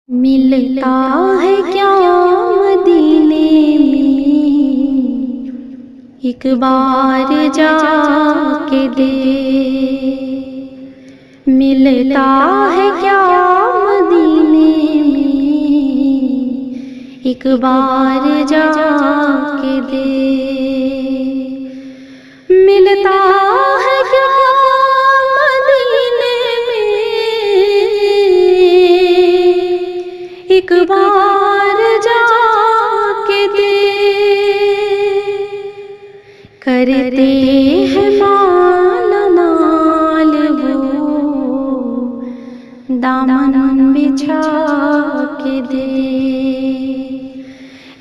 मिलता है क्या मदीने में, एक बार जाके दे। मिलता है क्या मदीने में, एक बार जाके दे। मिलता है क्या मदीने में, एक बार जाके दे। करते हैं माला माल वो, दामन बिछा के दे।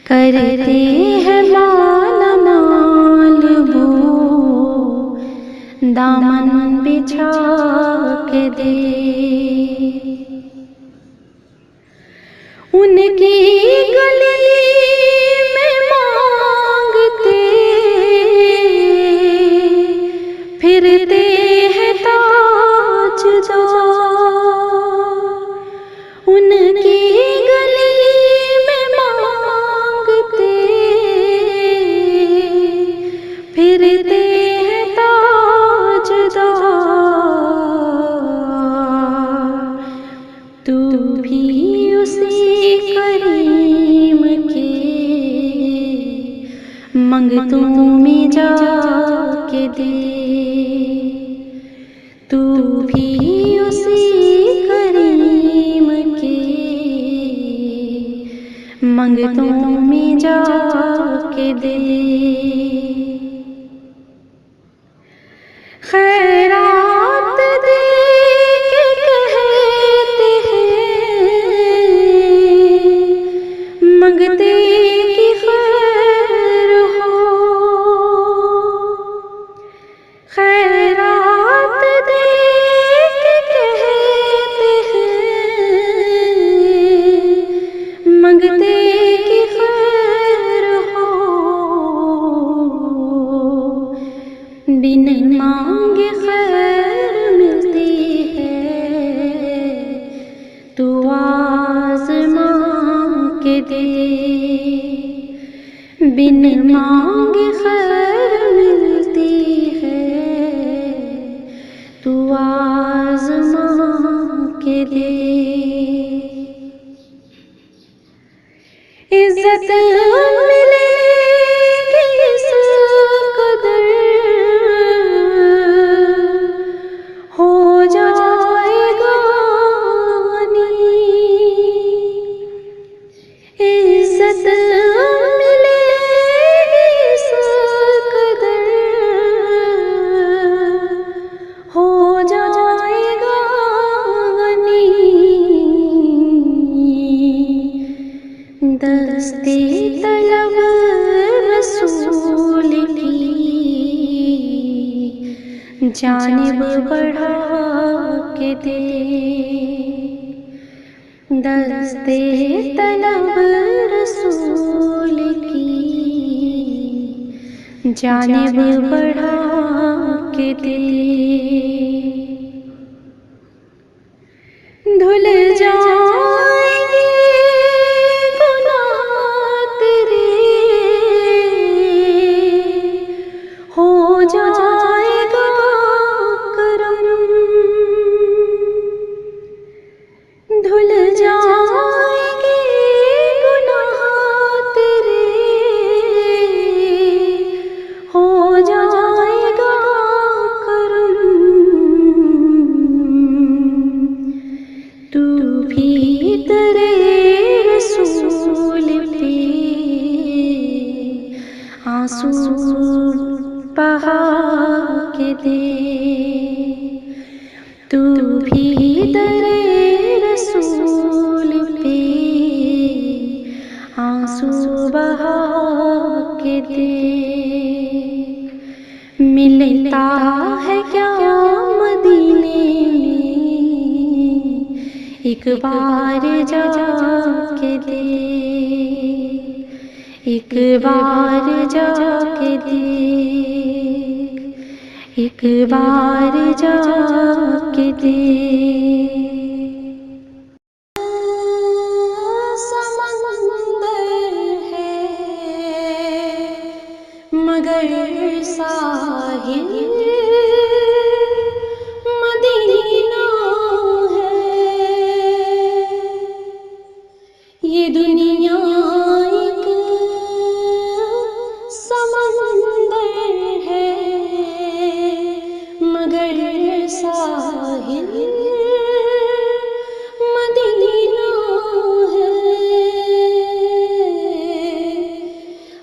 करते हैं माला माल वो, दामन बिछा के दे। उनकी गली में मांगते फिरते हैं ताजदार। उनकी गली में मांगते फिरते हैं ताजदार। तू भी उसी करीम के मंगतों में जाके दे। तू भी उसी करीम के मंगतों में जाके दे। खैरात दे के कहते हैं, मंगते की खैर हो। खैरात दे के कहते हैं, मंगते की खैर हो। बिन मांगे खैर मिलती है, तू आज़मा के दे। बिन मांगे खैर मिलती है, तू आज़मा के दे। इज्जत मिलेगी इस कदर, हो जाएगा नी। इज्जत मिलेगी इस कदर, हो जाएगा नी। दस्ते तलब रसूल की जानिब बढ़ा के दे। दस्ते तलब रसूल की जानिब बढ़ा के दे। धुल जाएंगे गुनाह तेरे, हो जाएगा करम। धुल जाएंगे गुनाह तेरे, हो जाएगा करम। तू भी तेरे रसूल पे आंसू बहा के दे। तू भी तेरे रसूल पे आंसू बहा के दे। मिलता है क्या मदीने में, एक बार जाके दे। एक बार जाके दे, एक बार जाके दे। मगर साहिल मदीना है। ये दुनिया एक समंदर है, मगर साहिल मदीना है।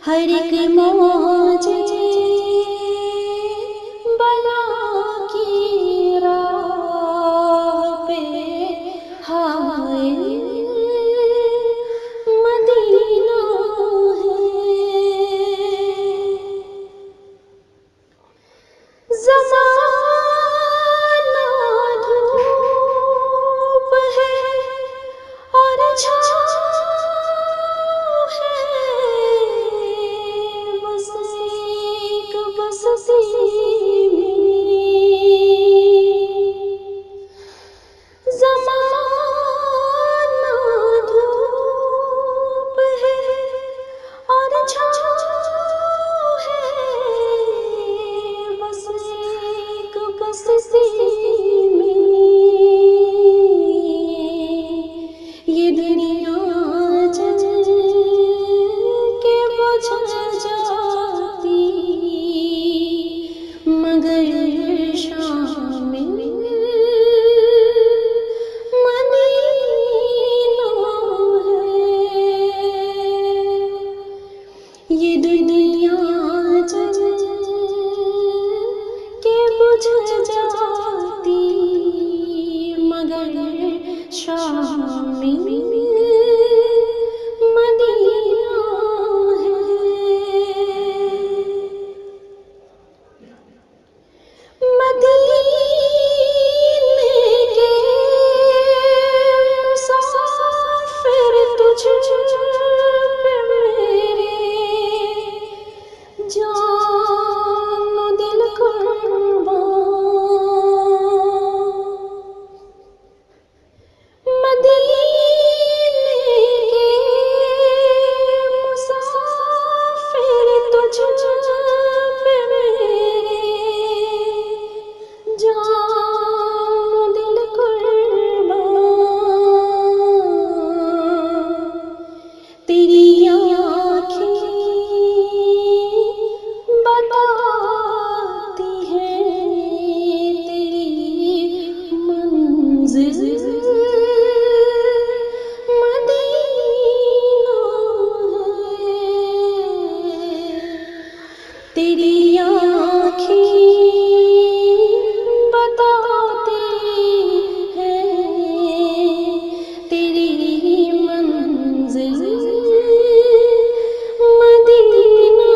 हर एक मौज बला की राह पे हाय मदीना है। ज़माना धूप है और छाँव है, बस एक बस्ती में। ज़माना धूप है और छाँव है, बस एक बस्ती में। ये दुनिया जल के बुझ जाती, मगर शामिल मदीना है। ये दुनिया जल के बुझ जाती, मगर शामिल मदीना है। मदीने के मुसाफिर तुझ पे मेरे जान दिल कुर्बान। मदीने के मुसाफिर तुझ पे मेरे जान दिल कुर्बान। तेरी आँखें बताती हैं तेरी मंजिल मदीना है। तेरी आँखें बताती हैं तेरी मंजिल मदीना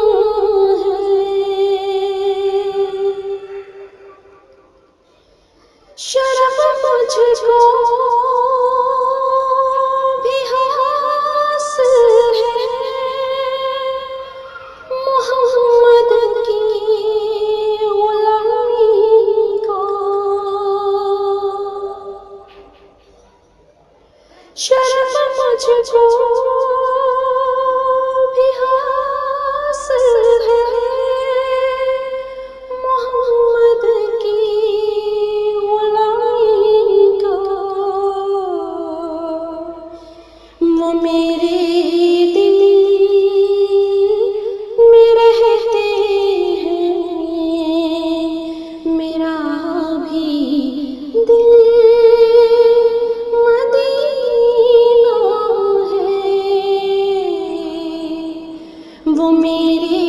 है। शर्फ मुझको भी हासिल है मोहम्मद की गुलामी का। शर्फ मुझको भी हासिल है मोहम्मद की गुलामी का। वो मेरे दिल में रहते हैं, मेरा भी दिल मदीना है। वो मेरे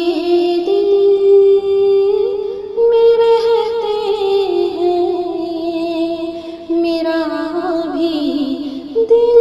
दिल में रहते हैं, मेरा भी दिल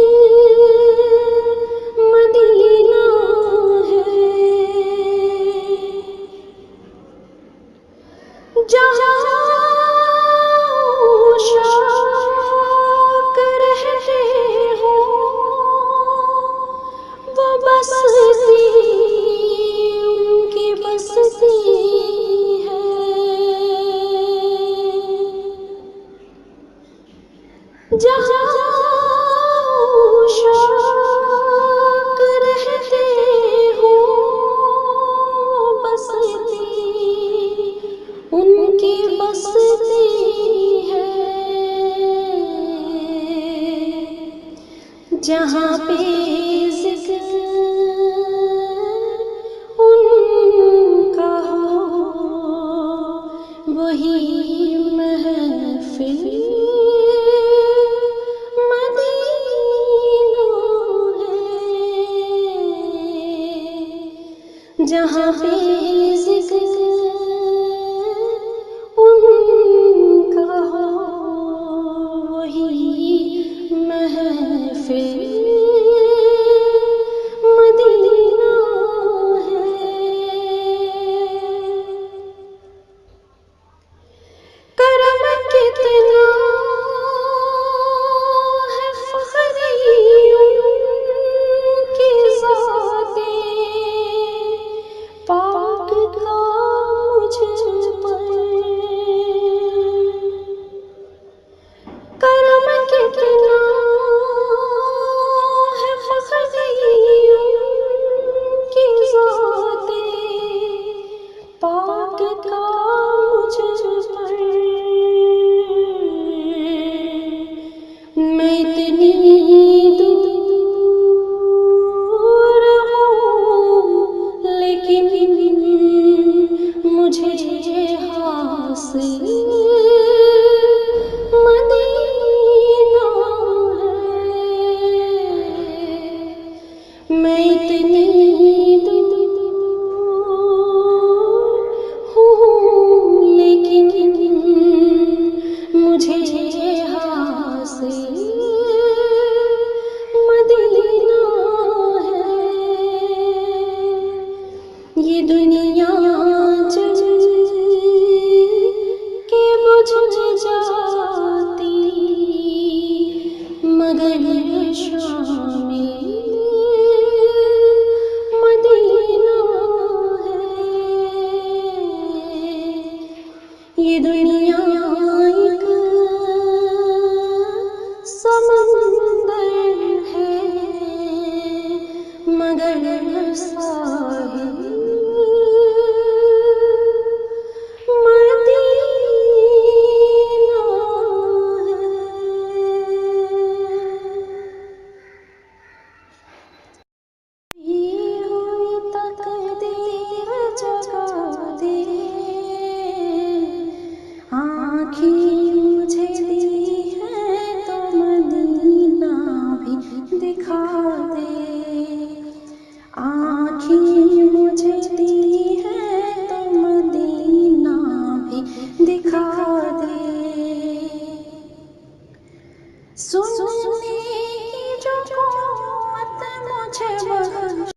जहाँ पे जिक्र उनका हो वही महफिल मदीना है। जहाँ पे जिक्र उनका हो वही महफिल मदीना है। करम कितना है फख्र उनकी ज़ाते पाक का मुझ पर। करम कितना है फख्र उनकी ज़ाते पाक का मुझ पर। मैं इतनी दूर हूँ लेकिन मुझे हासिल मदीना है। मैं इतनी दूर हूँ लेकिन मुझे हासिल मदीना है। ये दुनिया जल के बुझ जाती मगर शाम मदीना है। ये दुनिया एक समंदर है मगर साहिल मदीना है। ये हुई तकदीर जगा दे आँखें मुझे दी है तो मदीना भी दिखा दे। आँखें मुझे दी है तो मदीना भी दिखा दे। सुनने की जो कुव्वत मुझे बख्श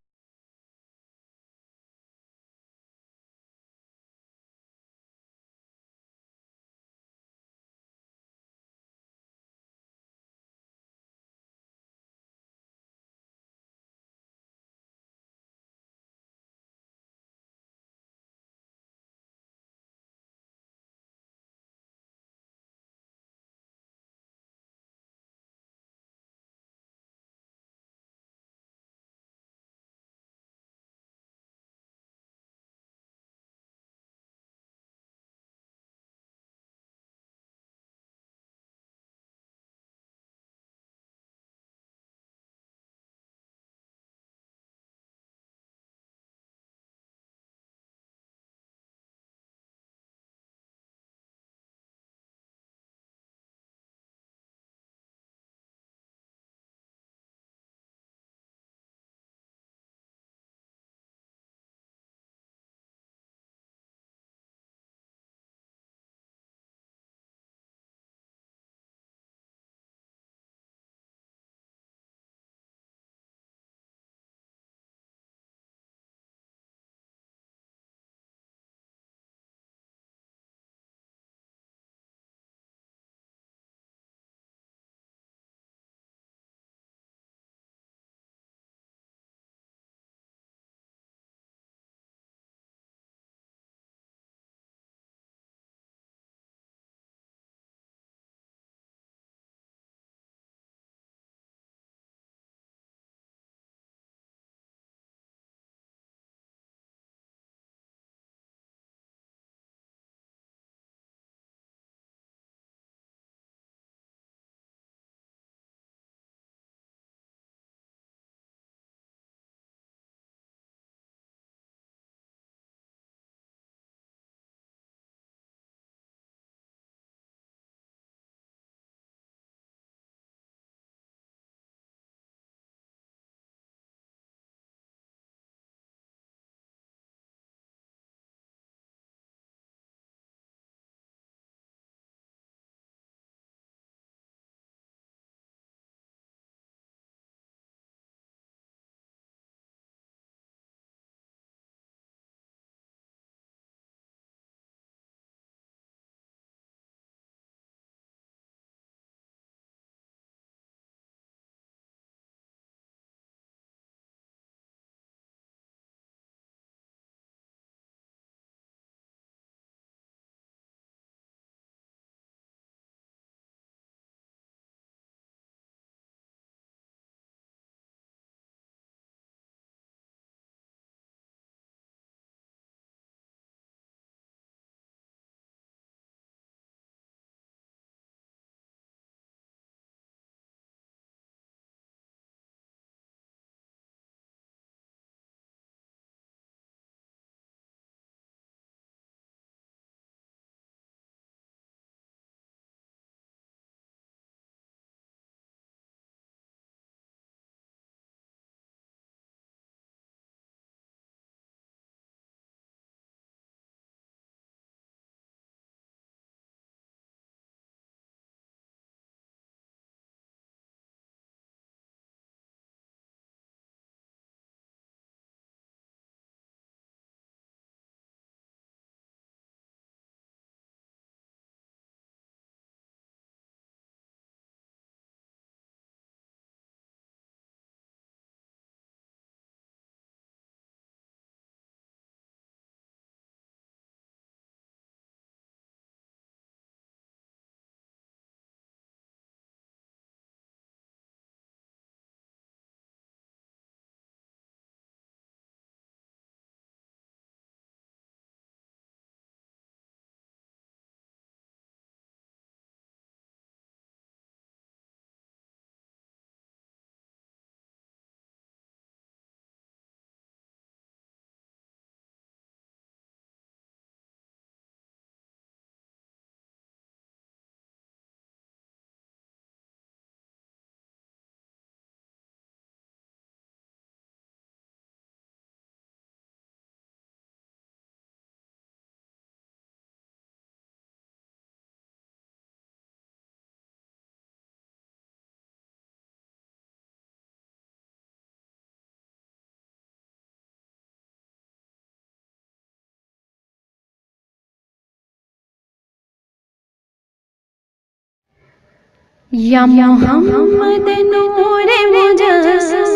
या मोहम्मद नूर मुजस्सम,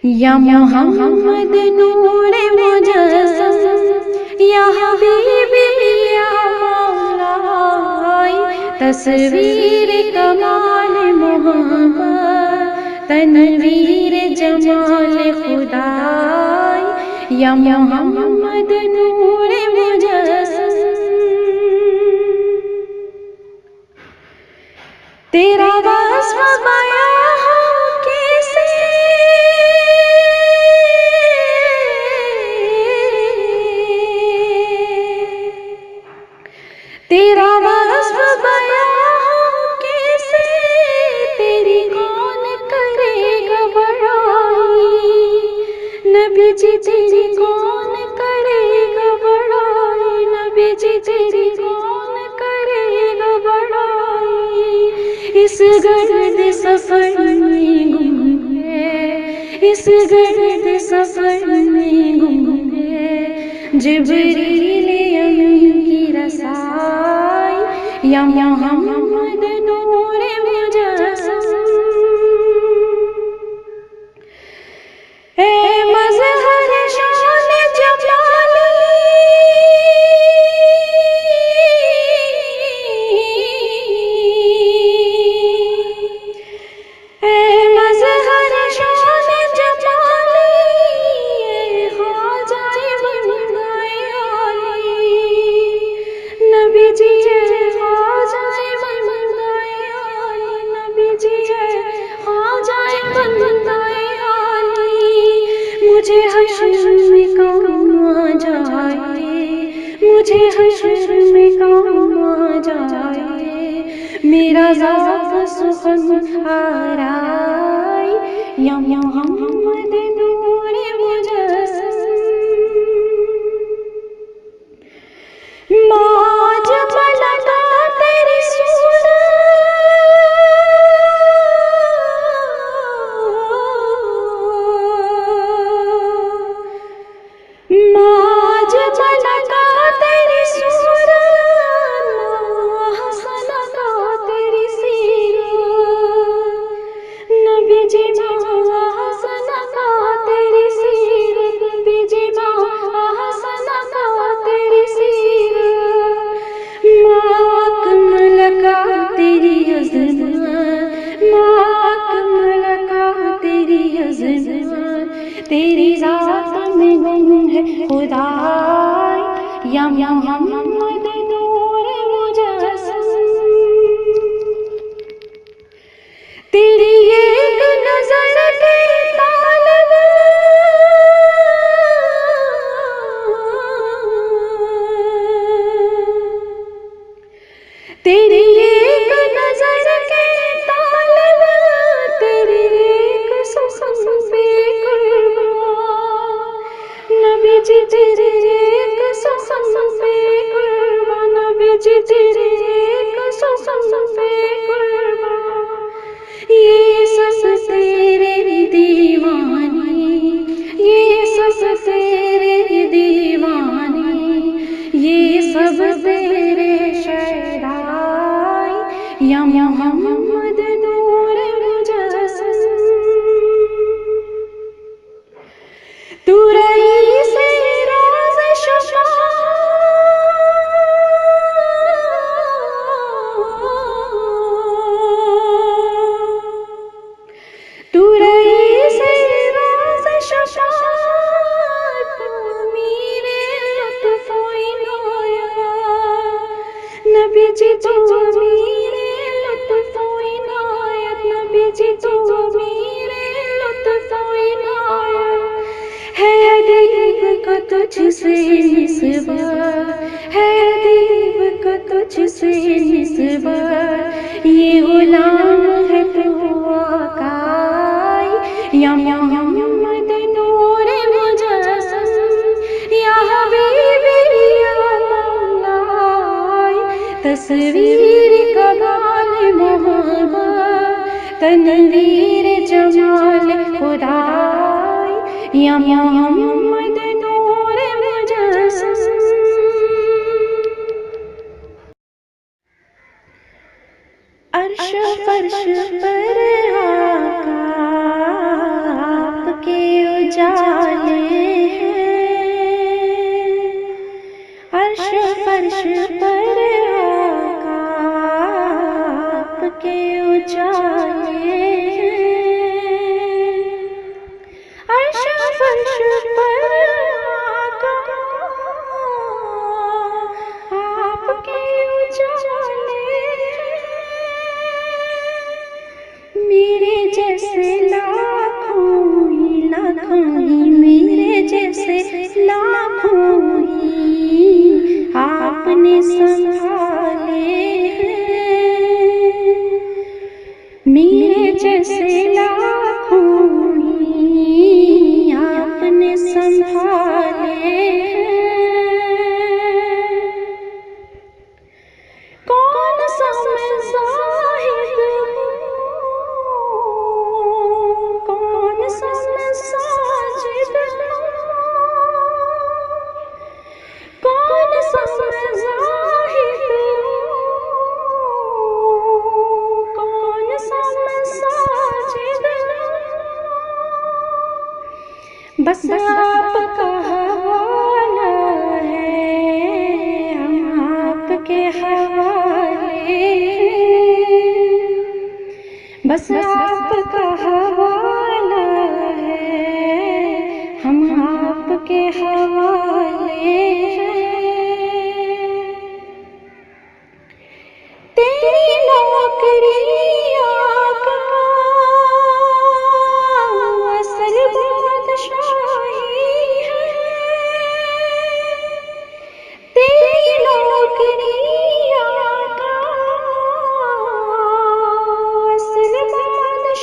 या मोहम्मद नूर मुजस्सम, या हबीबी या मौलाई, तस्वीर कमाल मोहम्मद, तनवीर जमाल खुदाई, या मोहम्मद नूर मुजस्सम। तेरा वस्फ़ बयां हो कैसे, तेरा वस्फ़ बयां हो कैसे, तेरी कौन करेगा बड़ाई, नबी जी तेरी कौन करेगा बड़ाई, नबी जी तेरी कौन करेगा बड़ाई। इस गर्द सफर में गुम है, इस गर्द सफर में गुम है, जिब्रील अमीन की रसाई, या मोहम्मद नूर मुजस्सम। ए मज़हर शान जमाली, मुझे हश्र में काम आ जाए, मुझे हश्र में काम आ जाए, मेरा ज़ात सुखन आराई, या मोहम्मद नूर मुजस्सम। माँ जब लगा तेरी सूरत, माँ जब लगा तेरी सूरत, माँ हंस लगा तेरी सीरत, नबी जी माँ हंस लगा तेरी सीरत, नबी जी माँ हंस लगा तेरी सीरत। माँ कमल का तेरी अज़मत, माँ कमल का तेरी अज़मत, तेरी ज़ात में गुम है खुदाई, या मोहम्मद नूर मुजस्सम। तेरी एक नजर के तालब, तेरी एक नजर के तालब, तेरी एक सुसन पे कुर्बान, नबी जी तेरी एक सुसन पे कुर्बान, नबी जी तेरी एक सुसन पे कुर्बान। ये सब तेरे दीवानी, ये सब तेरे दीवानी, ये सब तेरे शहदाई, या मोहम्मद नूर मुजस्सम। तू रईस रोज़ शुफा, तू रईस रोज़ शुफा, तू मेरे लुत्फ़ इनायत, नबी जी तू मेरे लुत्फ़ इनायत, नबी जी तू मेरे लुत्फ़ इनायत। है अदीब का तुझसे निस्बत, है अदीब का तुझसे निस्बत, ये गुलाम है तू आकाई, या मोहम्मद नूर मुजस्सम, या हबीबी या मौलाई, तस्वीर कमाल मोहम्मद, तनवीर जमाल खुदाई, या मोहम्मद नूर मुजस्सम। पर आका आपके उजाले हैं, अर्श फर्श पर आका आपके उजाले हैं, अर्श फर्श पर आका आपके उजाले हैं। मेरे जैसे लाखों ही मेरे जैसे लाखों ही आपने संभाले हैं, मेरे जैसे लाखों ही आपने संभाले हैं। कौन सा मैं ज़ाहिद हूँ, कौन सा मैं साजिद हूँ, कौन सा मैं ज़ाहिद हूँ, कौन सा मैं साजिद हूँ। बस आपका हवाला है, हम आपके हवाले हैं। बस आपका हवाला है, हम आपके हवाले हैं। तेरी नौकरी आका असल बादशाही है, तेरी नौकरी आका असल बादशाही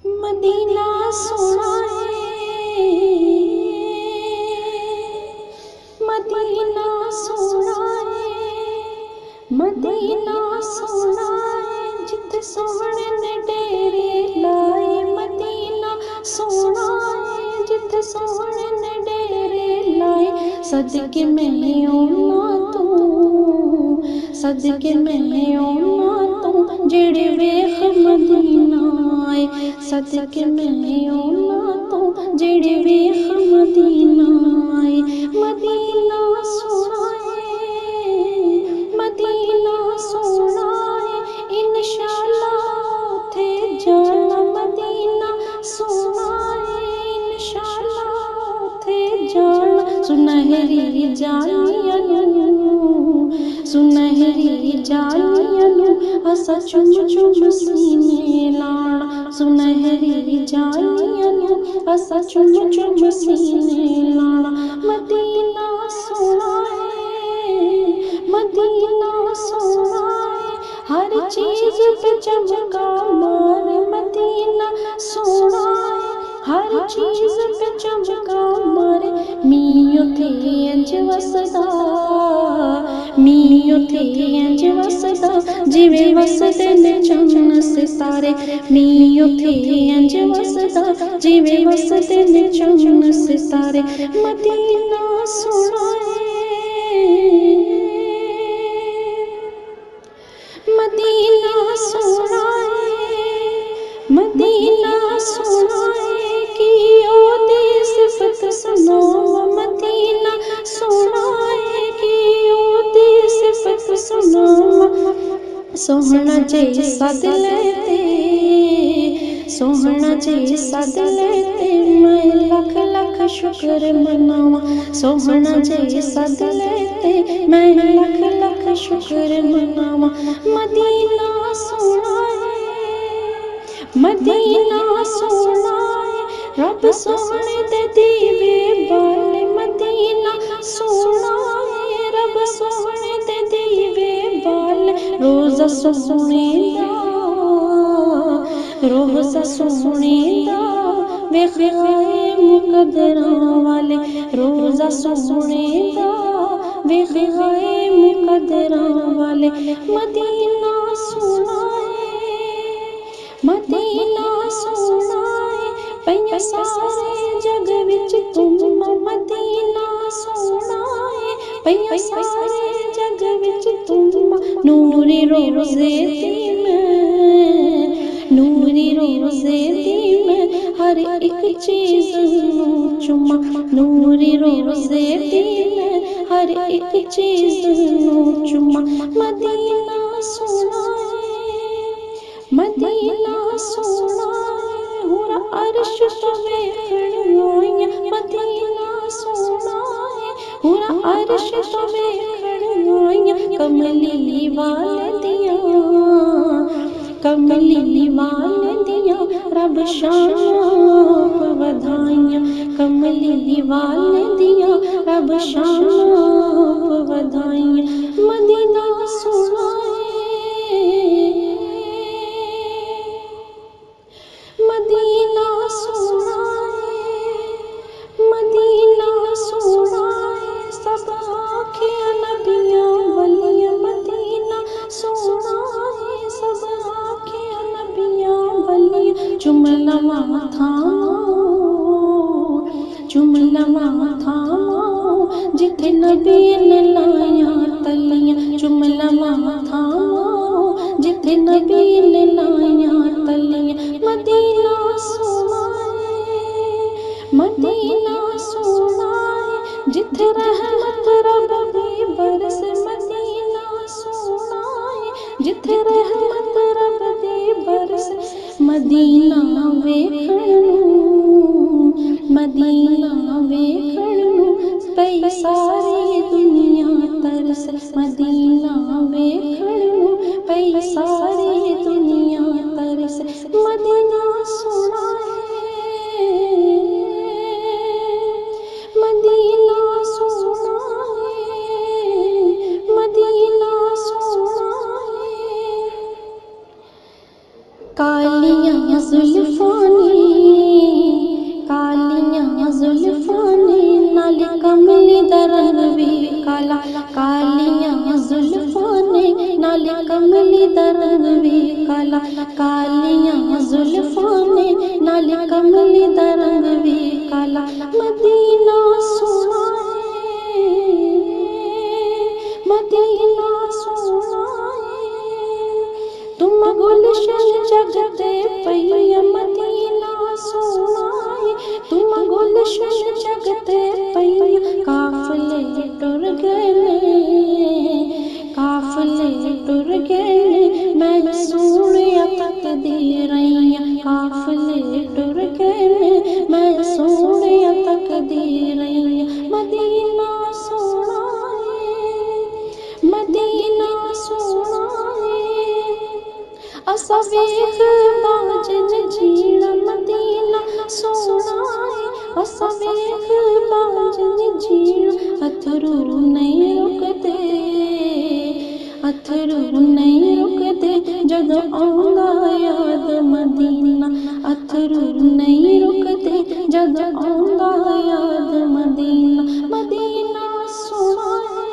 मदीना सोना है, मदीना सोना है, मदीना सोना है, जित सोहणे ने डेरे लाए। मदीना सोना है, जित सोहणे ने डेरे लाए। सदके में ओना तू, सदके में ओना तू, जेड़े वेख मदीना आए। सदके में ओना तू, जेड़े वेख मदीना आए। मदीना सोना है, मदीना सोना है, इंशाअल्लाह उथे जाना। मदीना सोना है, इंशाअल्लाह उथे जाना। सुनहरी जालियां सुनहरी जालियां असा चुम चुम सीने लाना। सुनहरी जालियां असा चुम चुम सीने लाना। मदीना सोना है, मदीना सोना है, हर चीज पे चमका मारे। मदीना सोना है, हर चीज पे चमका मारे। मीयो थे अंज वसदा, मीयो थे अंज वसदा, जिवे वसदे ने चन्न सितारे। मीयो थे अंज वसदा, जिवे वसदे ने चन्न सितारे। मदीना सोना है, मदीना सोना है, मदीना सोना है, कि ओदी सिफत सुनो। मदीना सोना है, कि ओदी सिफत सुनो। सोहना जैसा दिल ते, सोहना जैसा दिल ते, मैं लख लख शुक्र मनावा। सोहना जैसा दिल ते, मैं लख लख शुक्र मनावा। मदीना सोना है, मदीना सोना है, रब सोहने दे दीवे बाले। मदीना सोना है, रब सोहने दे दीवे बाले। रोज़ा सोहने दा, रोज़ा सोहने दा, वेख आए मुकद्दरां वाले। रोज़ा सोहने दा, वेख आए मुकद्दरां वाले। मदीना सोना है, मदीना सोना है, पईया सारे जग विच तुम। मदीना सोना है, पईया सारे जग विच तुम। नूरी रोज़े दी मैं, नूरी रोज़े दी मैं, हर एक चीज़ नूं चुमा। नूरी रोज़े दी मैं, हर एक चीज़ नूं चुमा। मदीना सोना है, मदीना सोना है, हुरा अर्श तो वेखण आईयां। मदीना सोना है, हुरा अर्श तो वेखण आईयां। कमली वाले दियां, कमली वाले दियां, रब शान वधाइयां। कमली वाले दियां, रब शान वधाइयां। मदीना सोना है, मदीना सोना है, मदीना सोना है, सब आँखें नबियाँ वलियाँ। मदीना सोना है, सब आँखें नबियाँ वलियाँ। चुम लवां थामां, चुम लवां थामां, जिथे नबी ने लाया तलियां। चुम लवां थामां, जिथे नबी ने लाया तलियां। मदीना सोना है, मदीना सोना है, जिथे रहमत रब दी बरस। मदीना सोना है, जिथे रहमत रब दी बरस। मदीना वेखण नूं, मदीना वेखण नूं, पई सारी दुनिया तरस। मदीना वेखण नूं, पई सारी दुनिया तरस। मदीना सोना है, मदीना सोना है, मदीना सोना है। कालियां जुल्फां ने, कालियां जुल्फां ने, नाले कमली दा रंग भी काला। कालियां जुल्फां ने, नाले कमली दा रंग भी काला। कालियां जुल्फां ने, नाले कमली दा रंग भी काला। मदीना सोना है, मदीना सोना है, तुम गुलशन जगते पैया। मदीना सोना है, तुम गुलशन जगते पैया। काफले टुर गए, काफले टुर गए, मैं सोनिया तकदीरियां। काफले टुर गए, मैं सोनिया तकदीरियां। मदीना सोना है, मदीना सोना है, असा वेख बाजन जीना। मदीना सोना है, असा वेख बाजन जीना। अथरू नहीं रुकते, अथरू नहीं रुकते, जदों आउंदा याद मदीना। अथरू नहीं रुकते, जदों आउंदा याद मदीना। मदीना सोना है।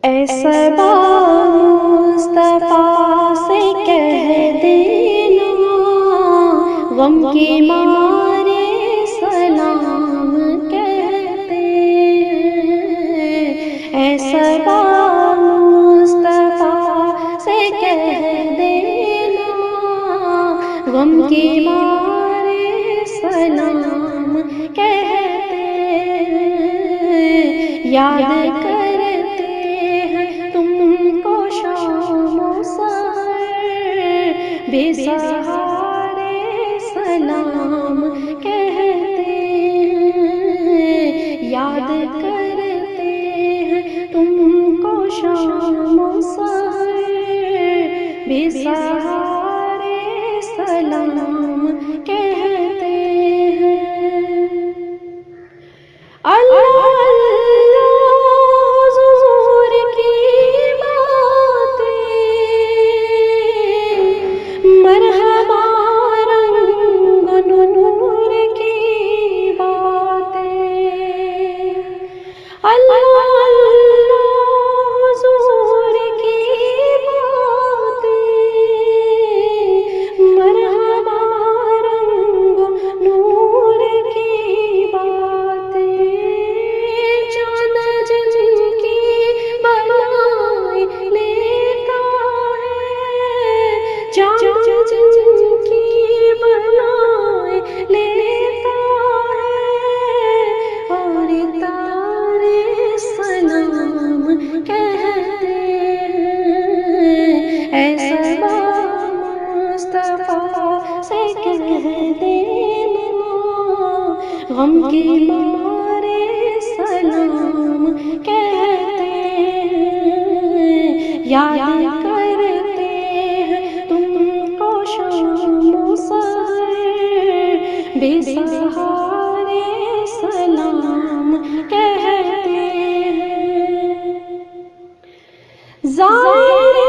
ऐसा मुस्तफा से कह देना, गम के मारे सलाम कहते हैं। ऐसा मुस्तफा से कह देना, गम के मारे सलाम कहते हैं। याद करते हैं तुमको शामो सहर, बेसहारे सलाम कहते हैं। याद करते हैं तुमको शामो सहर, बेसहारे सलाम कहते हैं। अल्लाह गम के मारे सलाम कहते हैं। याद करते हैं तुमको शामो सहर, बेसहारे सलाम कहते हैं। ज़ाहिरे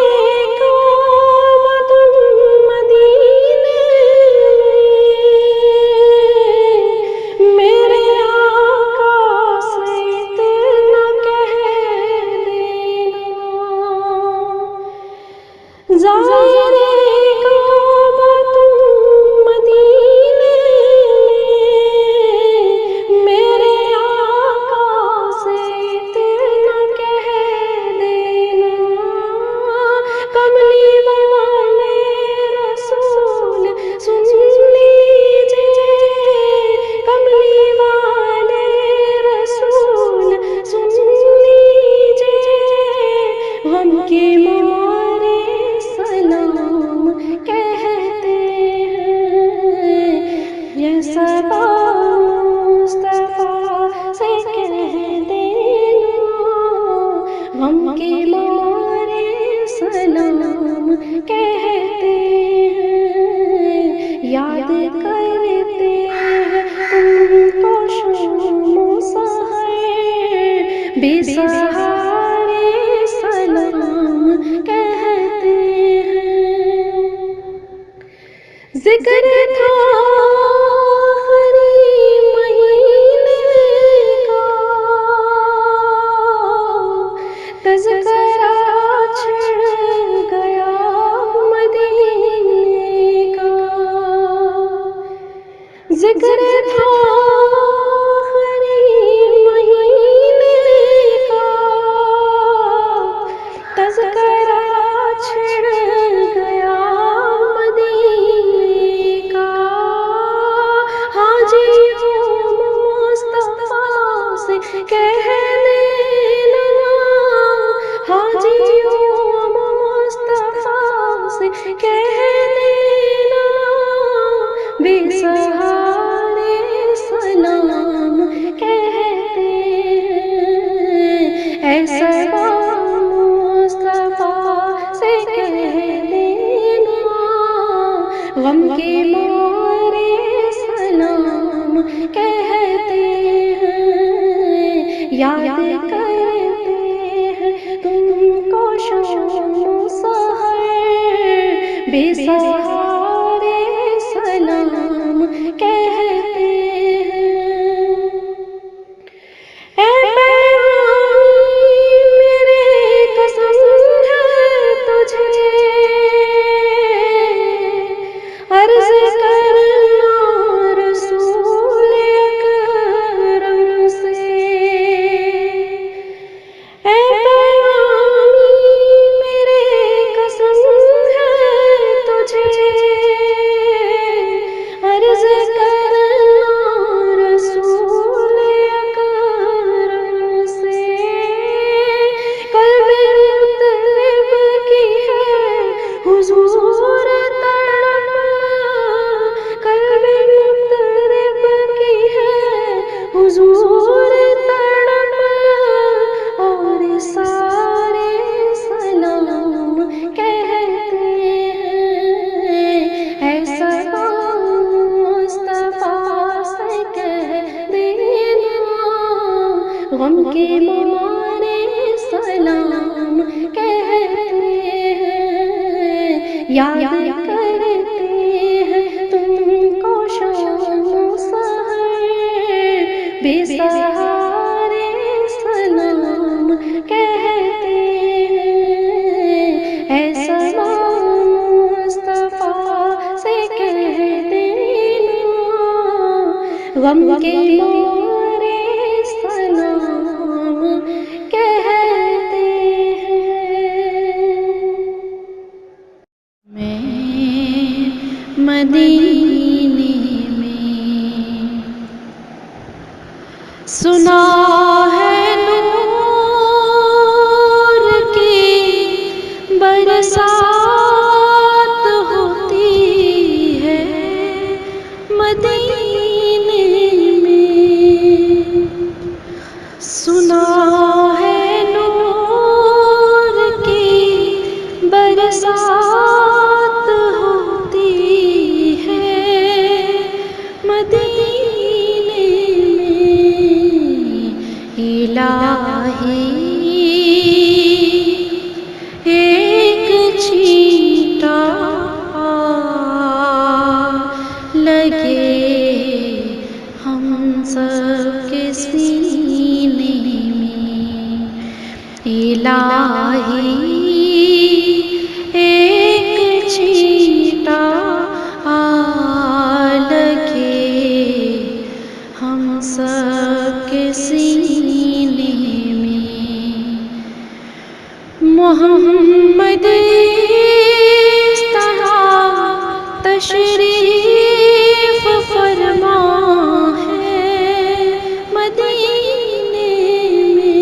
याद करते हैं तुमको शामो सहर, बेसहारे सलाम कहते हैं। जिक्र था हरी महीने का, तज़किरा छिड़ गया मदीने का। जिक्र था हरी महीने का, तज़किरा छिड़ गया मदीने का। हाजी मुस्तफा से कह देना, हाजी मुस्तफा से कह देना, बेसहारे सलाम कहते हैं। ऐसा मुस्तफा से कह देना, गम के मारे सलाम कहते हैं। याद करते हैं तुमको शामो सहर, बेसहारे सलाम कहते हैं। ऐ पैगामी मेरे दूर तड़प और सारे सलाम कहते हैं। ऐसा मुस्तफा से कह देना, गम के मारे सलाम कहते हैं। याद करते हैं तुमको शाम सहर, बेसहारे सलाम कहते हैं। ऐसा मुस्तफा से कह देना, गम के मारे सलाम कहते हैं। मैं मदीने में सुना है नूर की बरसात होती है मदीने में। सुना है नूर की बरसात होती है मदीने में। इलाही एक छींटा लगे हम सब के सीने में। इलाही एक छींटा लगे हम सब के सीने में। मोहम्मद इस तरह तशरीफ फरमा है मदीने में।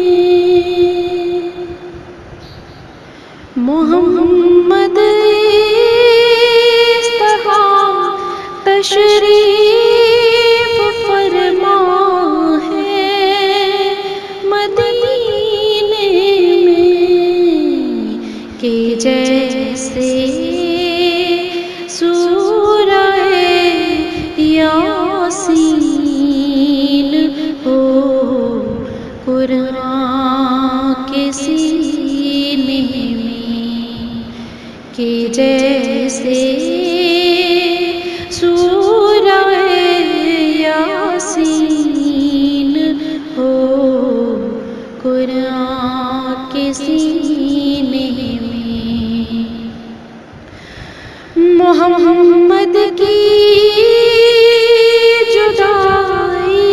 मोहम्मद इस तरह तशरीफ फरमा है मदीने में। के जैसे सूरह यासीन हो कुरान के सीने में। के जैसे सूरह यासीन हो कुरान के सीने में। मोहम्मद की जुदाई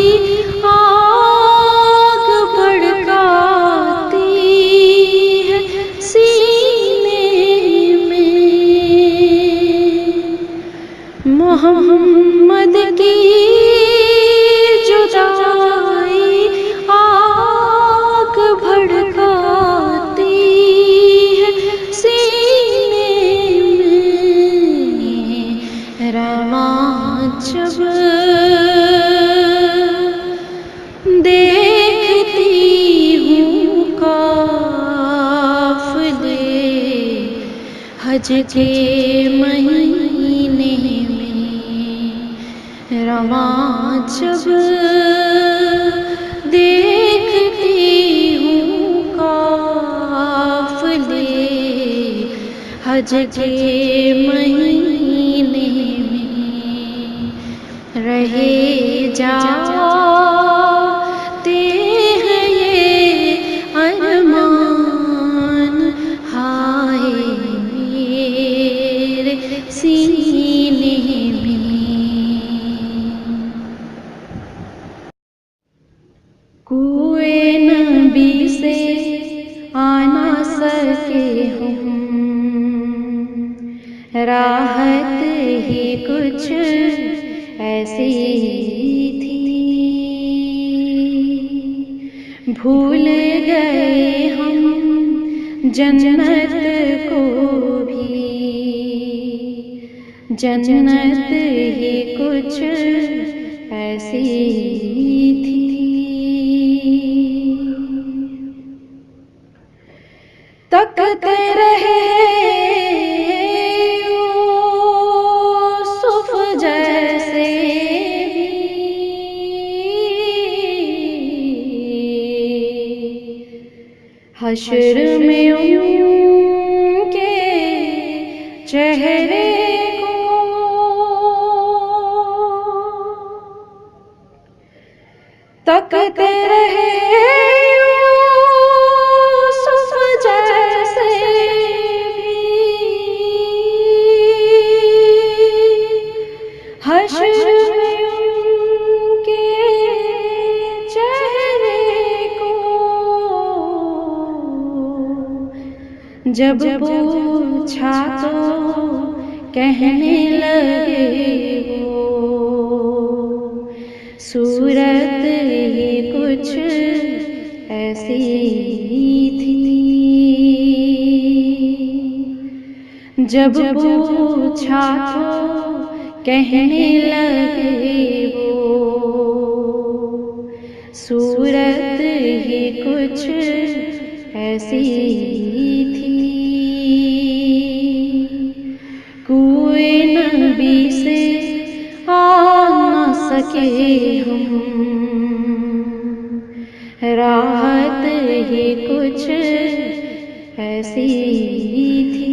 आग भड़काती है सीने में। मोहम्मद की जुदाई आग भड़काती है सीने में। रवां जब देखती हूँ काफ़िले हज के महीने में। रवां जब देखती हूँ काफ़िले हज के महीने में। रहे जाते हैं ये अरमान हाय मेरे सीने में। कुए नबी से आना सके हम, राहत ही कुछ ऐसी थी। भूल गए हम जन्नत को भी, जन्नत ही कुछ ऐसी थी। तकते रहे यूसुफ जैसे हश्र में उनके चेहरे को तकते रहे यूसुफ जैसे हश्र में उनके चेहरे को जब पूछा तो कहने लगे वो सूरत ही कुछ ऐसी थी। जब पूछा तो कहने लगे वो सूरत ही कुछ ऐसी थी। कुएं नबी से आ न सके हम, राहत ही कुछ ऐसी थी।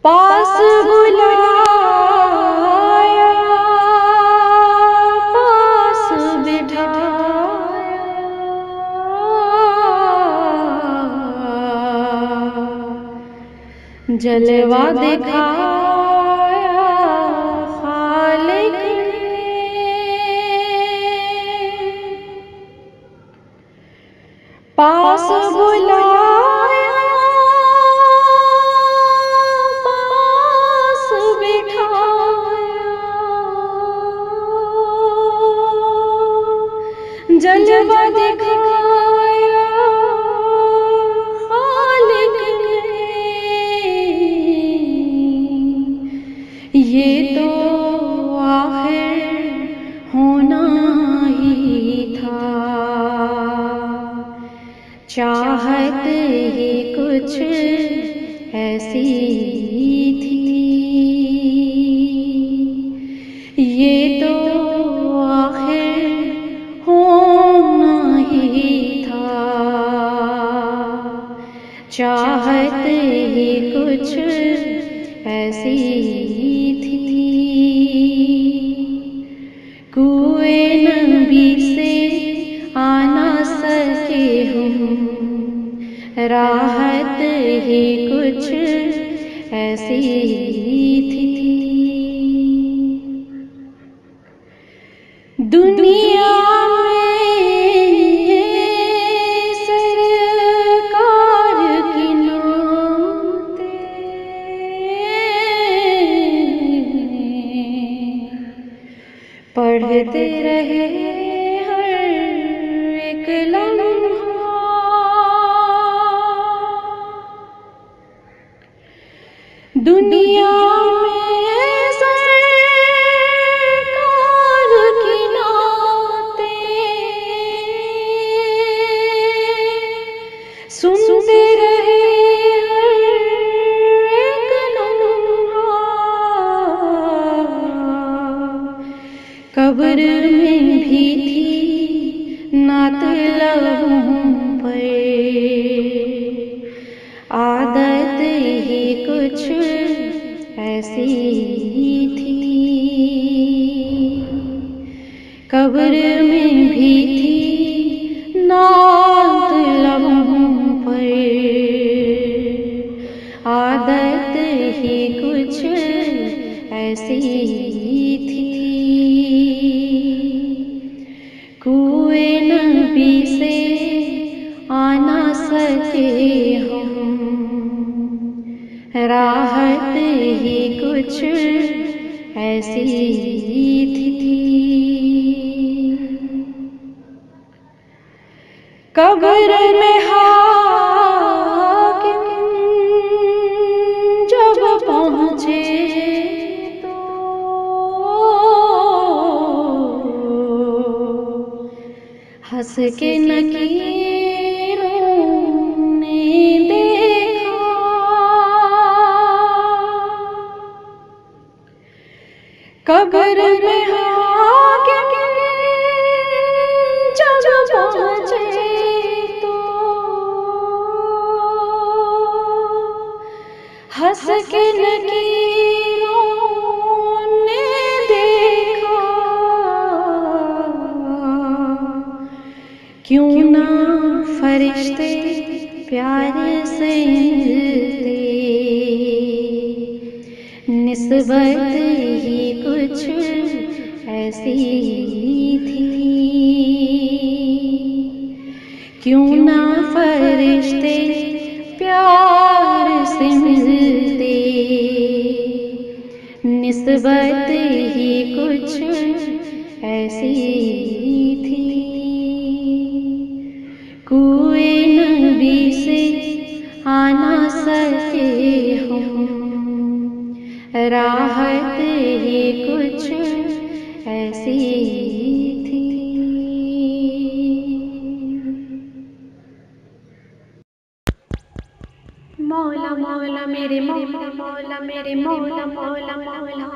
पास बुलाया, पास बिठाया, जलवा दिखाया खालिक ने। पास बुलाया, पास बिठाया, जलवा दिखाया खालिक ने। ये तो आखिर होना ही था, चाहत ही कुछ ऐसी थी। ये तो आखिर होना ही था, चाहत ही कुछ ऐसी थी। कुएं नबी से आ न सके हम, राहत ही कुछ ऐसी थी। दुनिया में सरकार की नाते पढ़ते रहे हर एक लम्हा। दुनिया में सरकार की नाते सुनते रहे हर एक लम्हा। कब्र में भी थी नात लबों पर, आदत ही कुछ ऐसी थी। कब्र में भी थी नात लबों पर, आदत ही कुछ ऐसी थी। कुएं नबी से आ न सके हम, राहत ही कुछ ऐसी थी। कब्र में हाकिम जब पहुँचे तो हंस के नकीरों ने देखा, कब्र में आके जब पहुंचे तो हंस के नकीरों ने देखा, क्यों ना फरिश्ते प्यारे से मिलते, निस्बत ही कुछ ऐसी थी। क्यों ना फरिश्ते प्यार से मिलते, निस्बत ही कुछ ऐसी थी। कुए नबी से आना सके हम, राहत ही कुछ ऐसी थी। मौला मौला मेरे मौला मौला मेरे मौला मौला मौला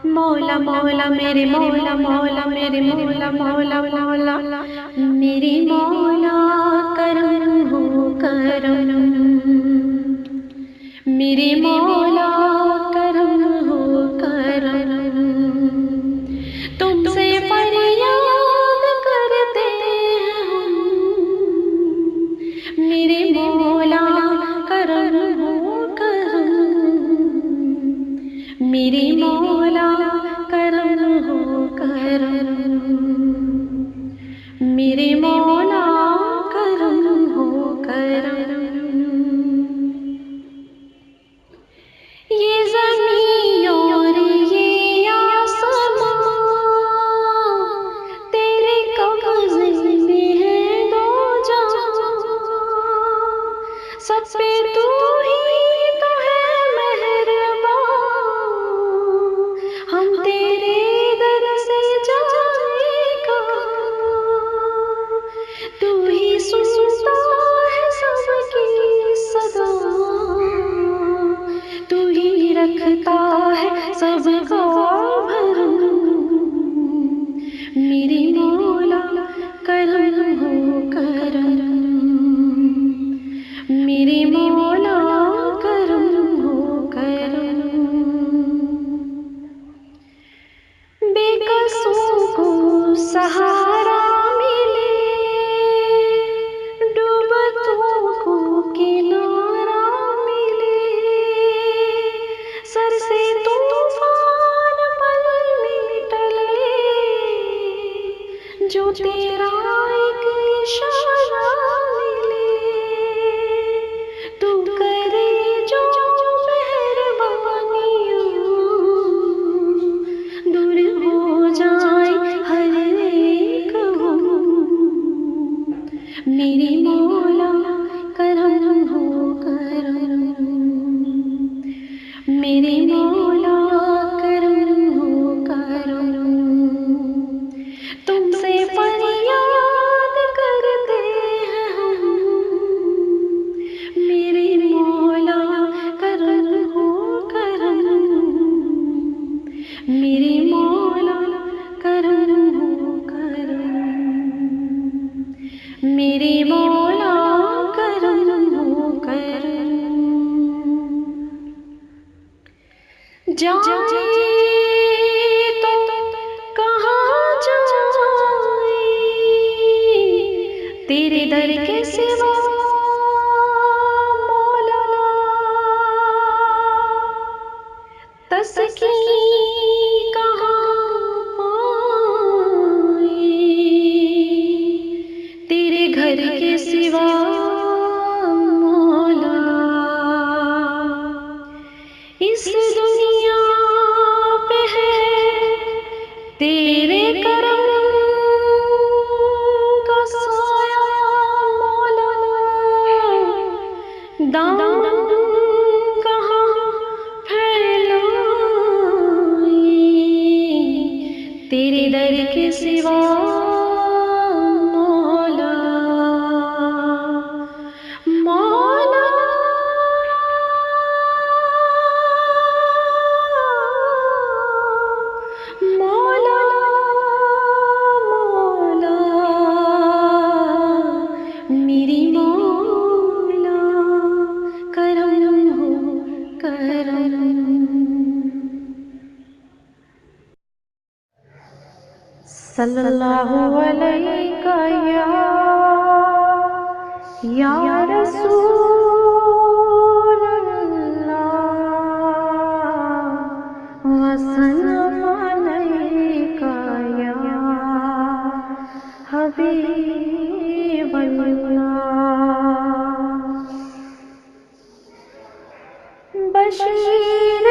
मौला मौला मेरे मौला मौला मेरे मौला मौला मौला मेरे मौला करम हो करम, मेरे मौला करम हो करम। तुमसे फरियाद करते हैं हम, मेरे मौला करम हो करम, मेरे मौला करम हो करम, मेरे मौला करम हो करम। ये ज़मीं और ये आसमां तेरे कब्ज़े में है दो जहां, सब पे तू ही तो है मेहरबान, हम तेरे दर से जाए कहाँ, तू ही सुनता है सबकी सदा, तू ही रखता है सबका भरम, मेरे मौला करम हो करम, मेरे मौला करम हो करम। बेकसों को सहारा मिले, डूबतों को किनारा मिले, सर से तूफान पल में टले, जो तेरा एक इशारा मिले, तू करे जो मेहरबानियाँ, दूर हो जाए हर एक गम, मेरे मौला करम हो करम, मेरे मौला करम हो करम। तुमसे फरियाद करते हैं हम, मेरे मौला करम हो करम, मेरे मौला करम हो करम, मेरे मौला करम हो करम। जाए तो कहाँ जाए तेरे दर के सिवा मौला, तस्कीन कहाँ पाए तेरे घर के सिवा मौला। इस दुनिया पे है तेरे करम का साया मौला, दामन कहाँ फैलाए तेरे दर के सिवा सल्लल्लाहु अलैका या रसूल अल्लाह वसल्लम अलैका या हबीब अल्लाह। बशीर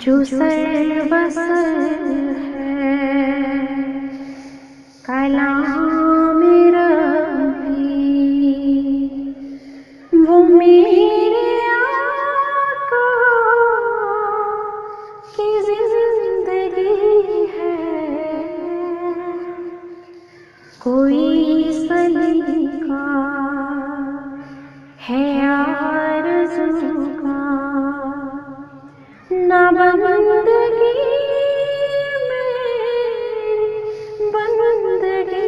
जो सर्वसर है कलाम रब्बी, वो मेरे आका की जिंदगी है। कोई सलीका है आरज़ू का, ना बंदगी मेरी बंदगी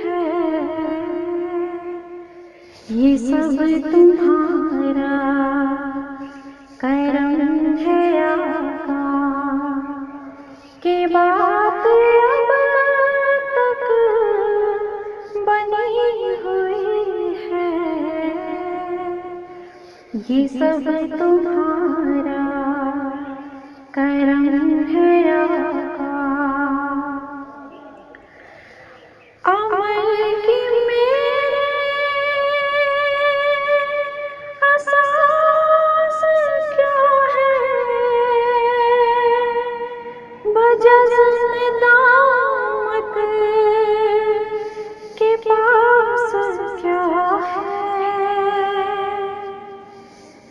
है। ये सब तुम्हारा करम है आका, के बात अब तक बनी हुई है। ये सब तुम्हारा करम है आका। अमल की मेरे असास क्या है, बजज़्न दामत के पास क्या है।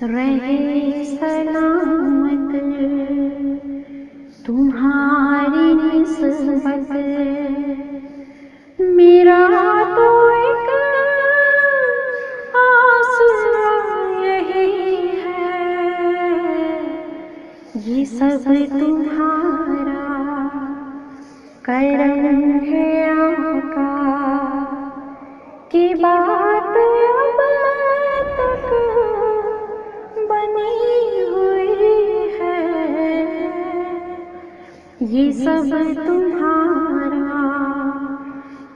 रहे सलामत तुम्हारी निस्बत, मेरा तो एक आसरा यही है। ये सब तुम्हारा करम है आका, की बात अब तक बनी हुई है। ये सब तुम्हारा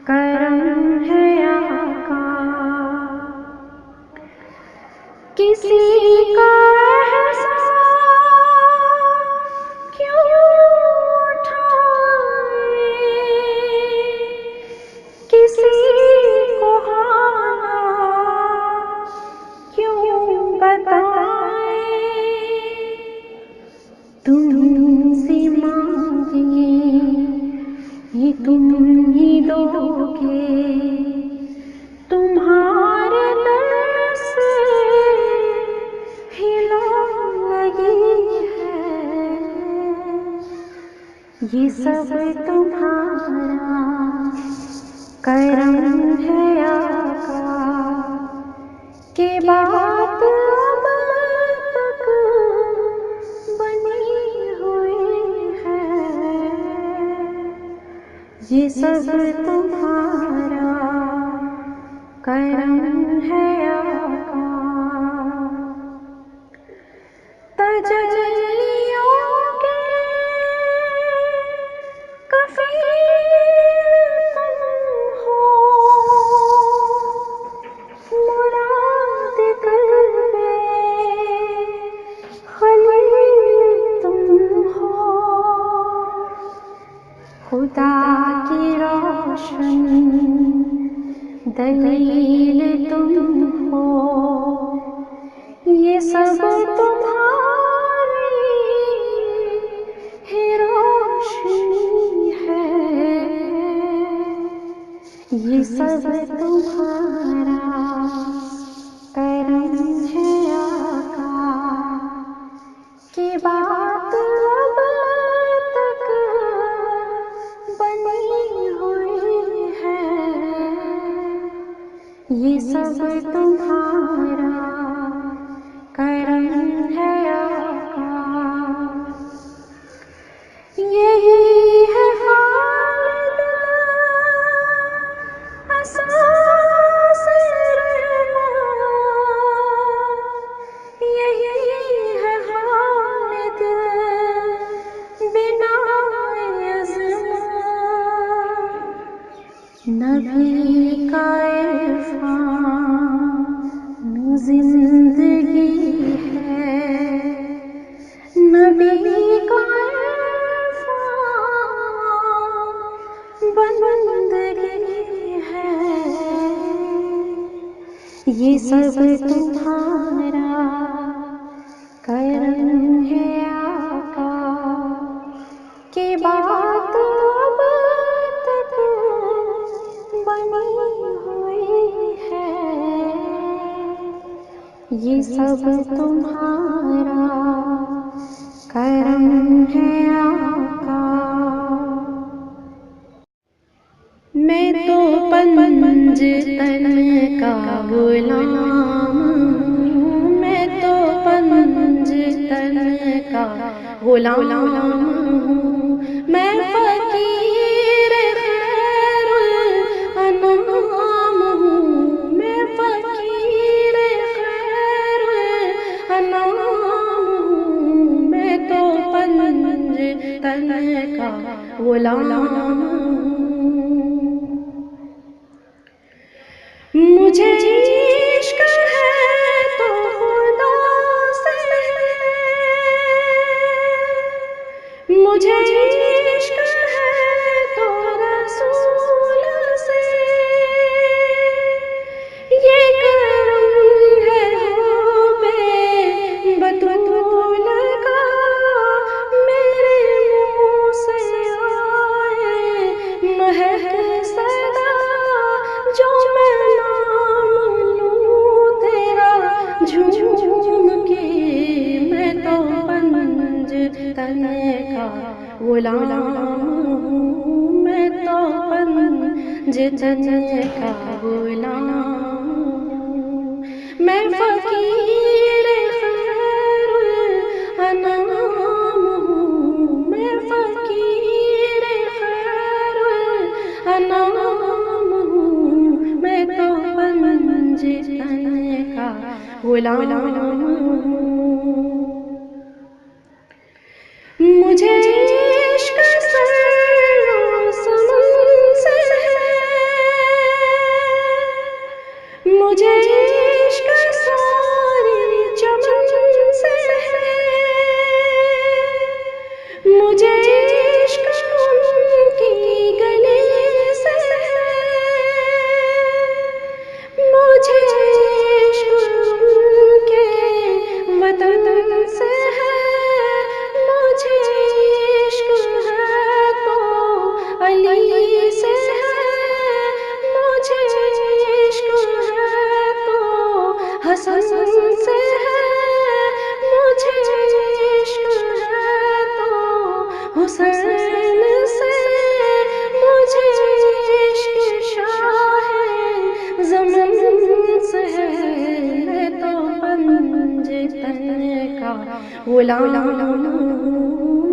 करम है आका। किसी का एहसान क्यों उठाए, किसी को हाना क्यों बताए। तुमसे मांगे ये तुम ही दोगे, तुम्हारे दर से हिला लगी है। ये सब तुम्हारा करम है आका, के बात अब तक बनी हुई है। ये सब तुम्हारा करम है आका। तजल्लियों के कफ़ील तुम हो, मुराद क़ल्बे खलील तुम हो। खुदा की रोशन दलील तुम हो। ये सब तुम्हारी ही रोशनी है। ये सब तुम्हारा करम है आका, की बात अब तक बनी हुई है। ये सब तुम्हारा करम है आका। नबी का बंदगी है, ये सब तुम्हारा करम है आका, के बात अब तक बनी हुई है, ये सब तुम्हारा करम है आका। मैं तो पंजतन का गुलाम हूँ, मैं तो पंजतन का गुलाम हूँ, मैं फकीर खैरुल अनाम हूँ, मैं फकीर खैरुल अनाम हूँ, मैं तो पंजतन का गुलाम हूँ। मुझे इश्क है तो खुदा से है, मुझे इश्क है तो रसूल से, ये करम है हुब्बे बतूल का, मेरे मुँह से आए महक सदा, जो मैं झूम के, मैं तो पंजतन का गुलाम हूँ, मैं तो पंजतन का गुलाम हूँ, मैं फकीर खैरुल अनाम हूँ, मैं फकीर खैरुल अनाम हूँ, मैं तो पंजतन का गुलाम हूँ। मुझे इश्क सर्रो समन से है, मुझे इश्क सारे चमन से है, मुझे इश्क उनकी गली से है, मुझे वतन से है, मुझे इश्क है तो अली से है, मुझे इश्क है तो हसन से है, मुझे इश्क है तो हुसैन से, मुझे इश्क शाह ज़मन से है, मैं तो पंजतन का गुलाम हूँ,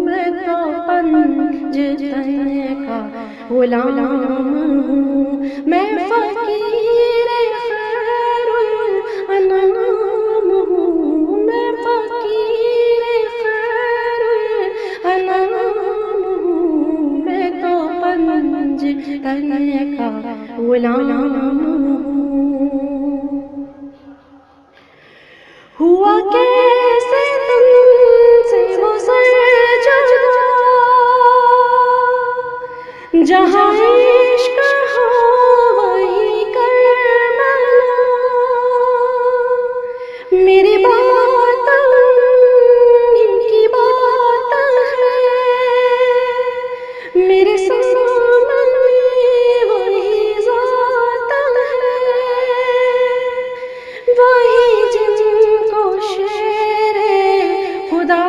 मैं तो पंजतन का गुलाम हूँ, मैं फकीर खैरुल अनाम हूँ, मैं फकीर खैरुल अनाम हूँ, मैं तो पंजतन का गुलाम हूँ। हुआ कैसे तुमसे वो सरजदा, जहाँ इश्क हो वही करबला, मेरी बात की बात है, मेरे सामने वही ज़ात है, वही जिनको शेरे खुदा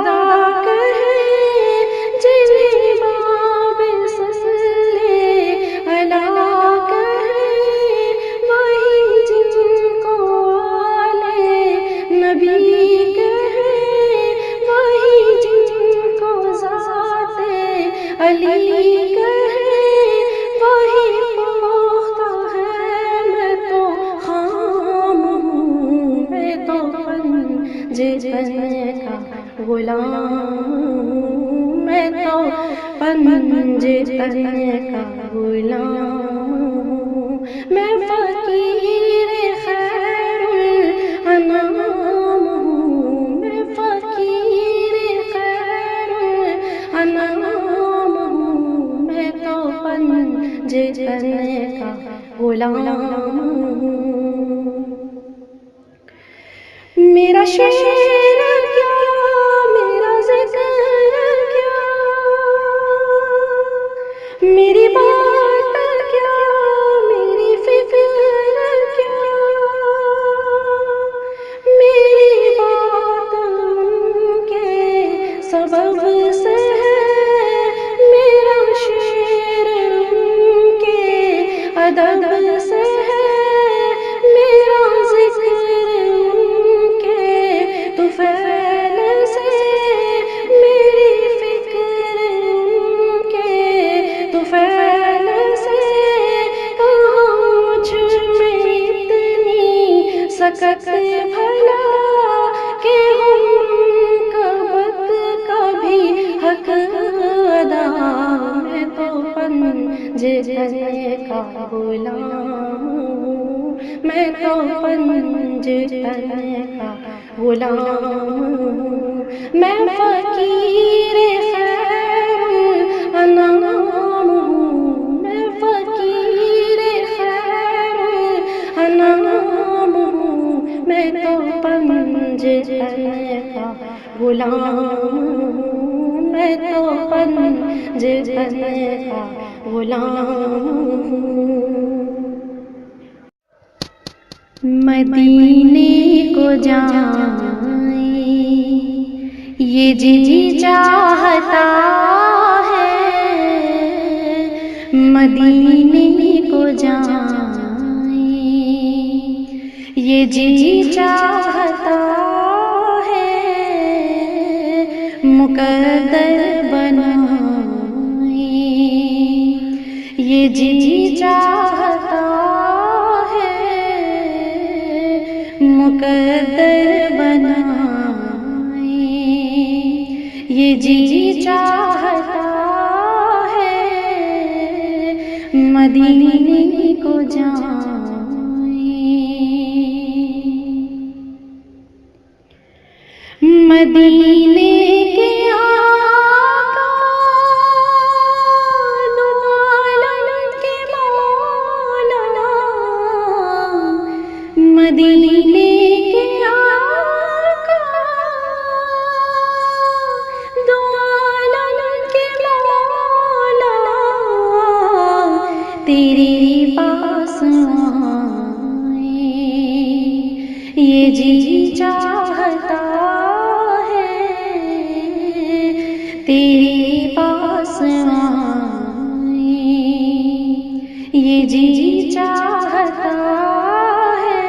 कहे, जिन्हें बाबे सल्ले अला कहे, वही जिनको आले नबी कहे, वही जिनको ज़ाते अली कहे, वही पुख्ता है, मैं तो खाम हूँ, मैं तो पंजतन का गुलाम हूँ, मैं तो पंजतन का गुलाम हूँ, मैं फकीर खैरुल अनाम हूँ, मैं फकीर खैरुल गुलाम हूँ। मेरा शेर क्या, मेरा ज़िक्र क्या, मेरी बात क्या, मेरी फिक्र क्या, मेरी बात उनके सबब से है, मेरा शेर उनके अदब से है, मेरा ज़िक्र उनके तुफ़ैल से, मेरी फिक्र उनके तुफ़ैल से। कहाँ मुझ में इतनी सकत भला कि कबत कभी हक अदा। मैं तो पंजतन का गुलाम हूँ, मैं तो पंजतन का गुलाम हूँ। मैं फ़कीर खैरुल अनाम हूँ, मैं फ़कीर खैरुल अनाम हूँ। मैं तो पंजतन का गुलाम हूँ, मैं तो पंजतन का गुलाम हूँ। मदीने को जाएं ये जी चाहता है, मदीने को जाएं ये जी चाहता है, मुकद्दर बनाएं ये जी चाहता है, मुकद्दर बनाएं ये जी चाहता है, मदीने को जाएं। मदीने के आका दो आलम के मौला, मदीने के आका दो आलम के मौला, तेरे पास आए ये जी चाहता है, तेरे पास आए ये जी चाहता है,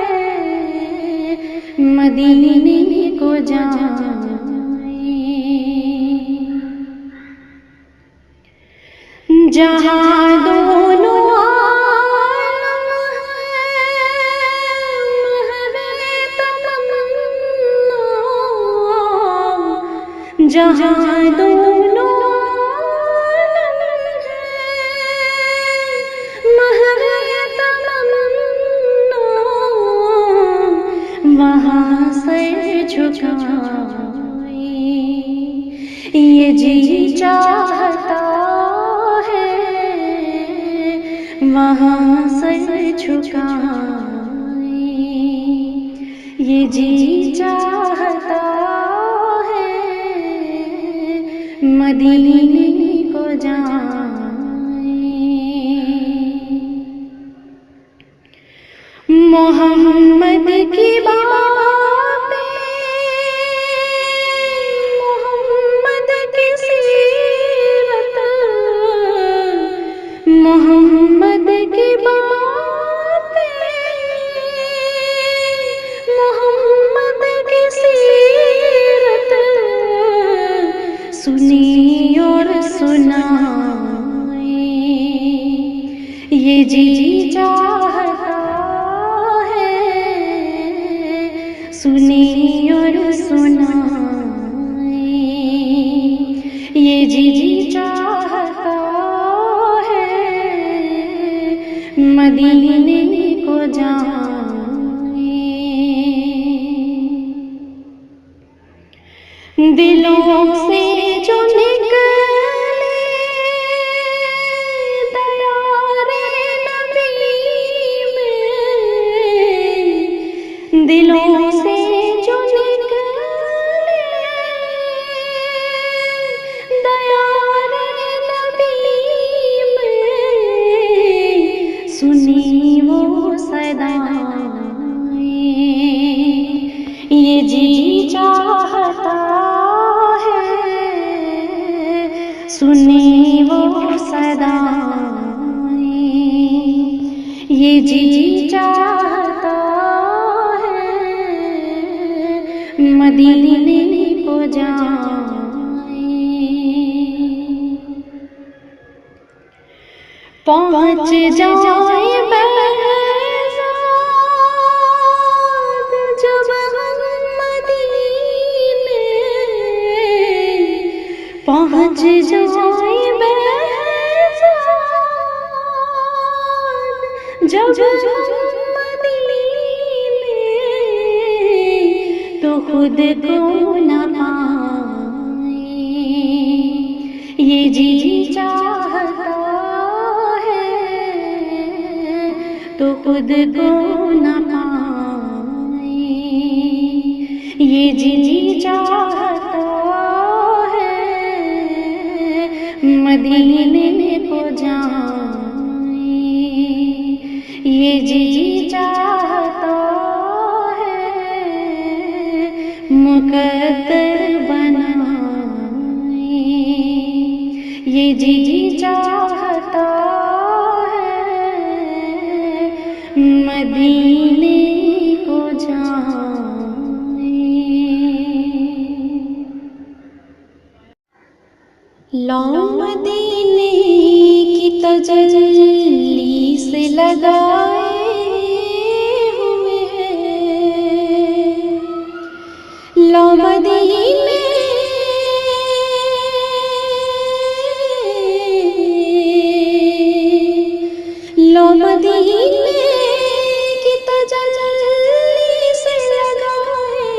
मदीने को जाएं। जहाँ दोनों आलम है तमन्ना, जहाँ दोनों आलम है तमन्ना, वहाँ सर झुकाए ये जी चाहता है, वहाँ सर झुकाए ये जी चाहता है, मदीने को जाएं। मोहम्मद की बातें, मोहम्मद की सीरत, मोहम्मद की बातें, मोहम्मद की सीरत, सुनी और सुनाए ये जी चाहता है, सुनी और सुनाए ये जी चाहता है, मदीने को जाएं। दिलों से जो निकले दयारे नबी सुने वो सदाएं, ये जी चाहता है मदीने को जाए। पहुँच जाए बहज़ाद जब हम मदीने, पहुँच जाए बहज़ाद जब हम मदीने, तो खुद को न पाए ये जी चाहता तो खुद को न पाए ये जी चाहता है मदीने को जाए। ये जी चाहता है मुकद्दर बनाए। ये जी चाहता मदीने को जाए। लो मदीने की तजल्ली से लगाए हुए हैं, लो मदीने लो मदीने की तजल्ली से लगाए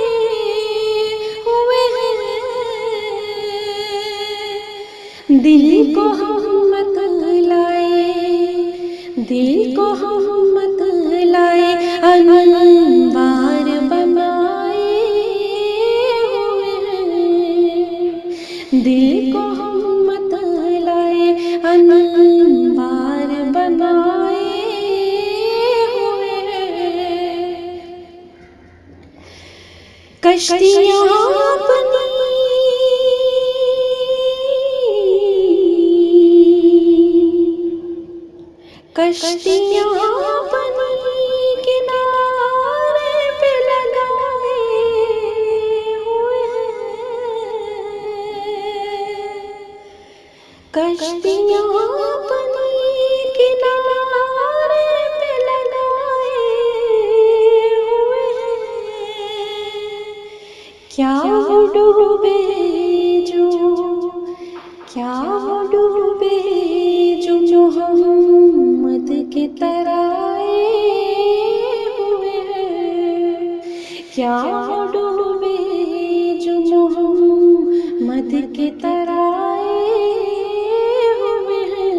हुए हैं। दिल को हम मत लाए, दिल को हम मत लाए, अनवार बनाए हुए हैं। दिल को हम मत लाए, अनवार बनाए हुए हैं। कश्तियाँ अपनी कश्तियाँ अपनी किनारे पे लगाए हुए हैं। कश्तियाँ अपनी किनारे पे लगाए हुए हैं। क्या वो डूबे जो, क्या वो डूबे जो मोहम्मद के तराए हुए हैं। क्या वो डूबे जो मोहम्मद के तराए हुए हैं।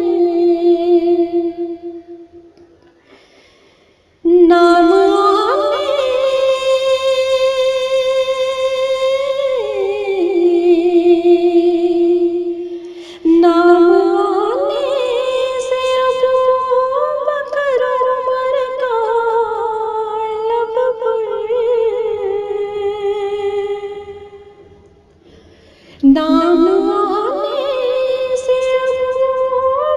नाम नाम आने से अबू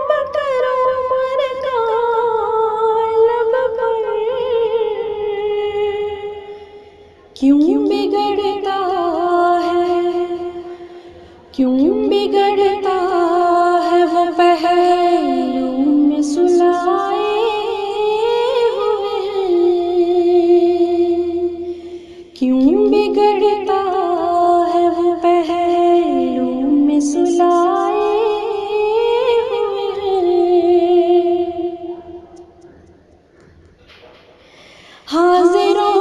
बकर उमर का लब पर क्यों बिगड़ता है, क्यों बिगड़ता है वो पहलू में सुलाए हुए हैं। क्यों बिगड़ता है वो पहलू में सुलाए हुए हैं। हाज़िरों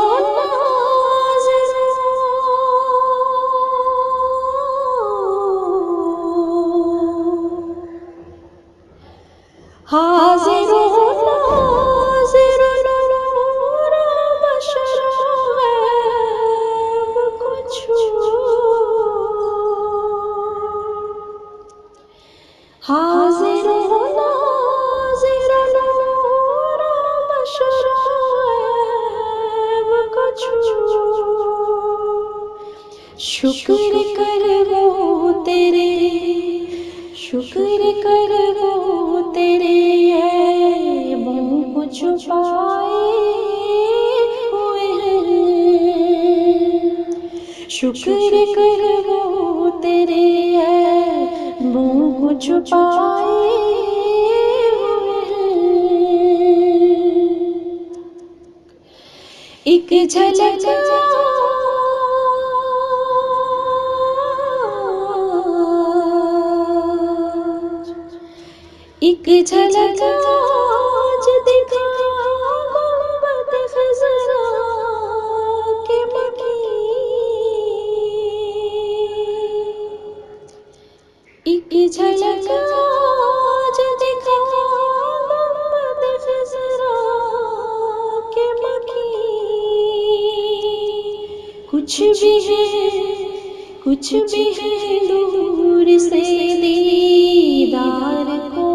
हाज़िरों नाज़िरों नूर बशर गैब को छू। हाज़िरों नाज़िरों नूर बशर गैब को छू। शुक्र कर वो तेरे, शुक्र कर वो तेरे ऐबों को छुपाए हुए हैं। एक झलक आज दिखा गुंबद खज़रा के मकी। एक झलक आज दिखा गुंबद खज़रा के मकी। कुछ भी है दूर से दीदार को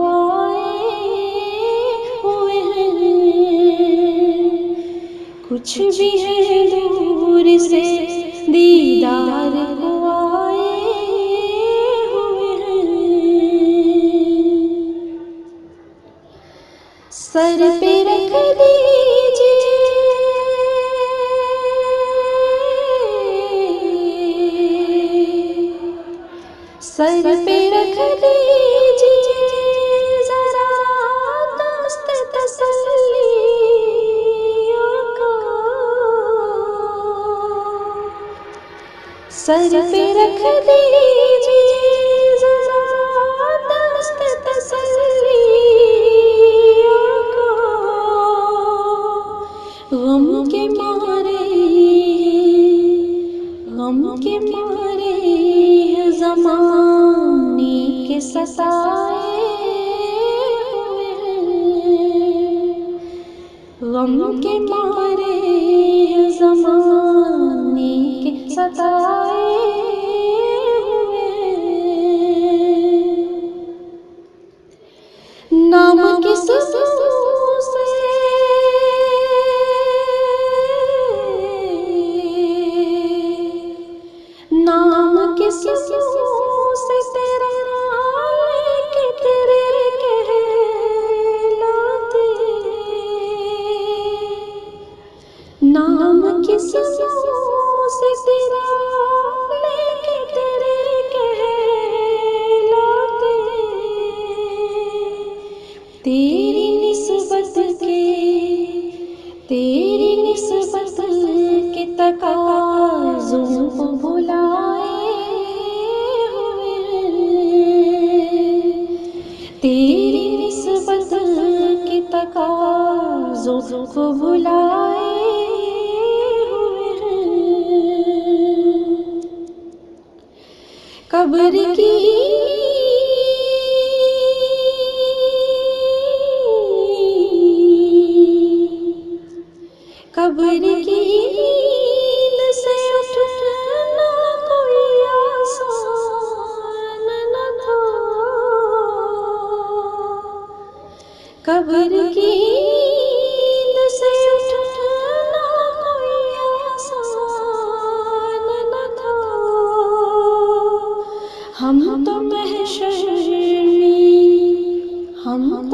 कुछ भी है दूर से दीदार को आए हुए हैं। सर पे रख दीजिए सर पे रख दीजिए जरा दस्त तसल्ली। सर पे रख दीजिए जरा दस्त तसल्लियों को। गम के मारे ज़माने के सताए हुए हैं। गम के मारे ज़माने के सताए हुए हैं। नाम किस से नाम किस से तेरा लेके तेरे कहलाते। नाम किस से तेरा लेके तेरे कहलाते। तेरी निस्बत के तकाज़ों को भुलाए हुए हैं। तेरी निस्बत के तकाज़ों को भुलाए हुए हैं। कब्र की नींद से उठना कोई आसान न था। कब्र की नींद से उठना कोई आसान न था। हम तो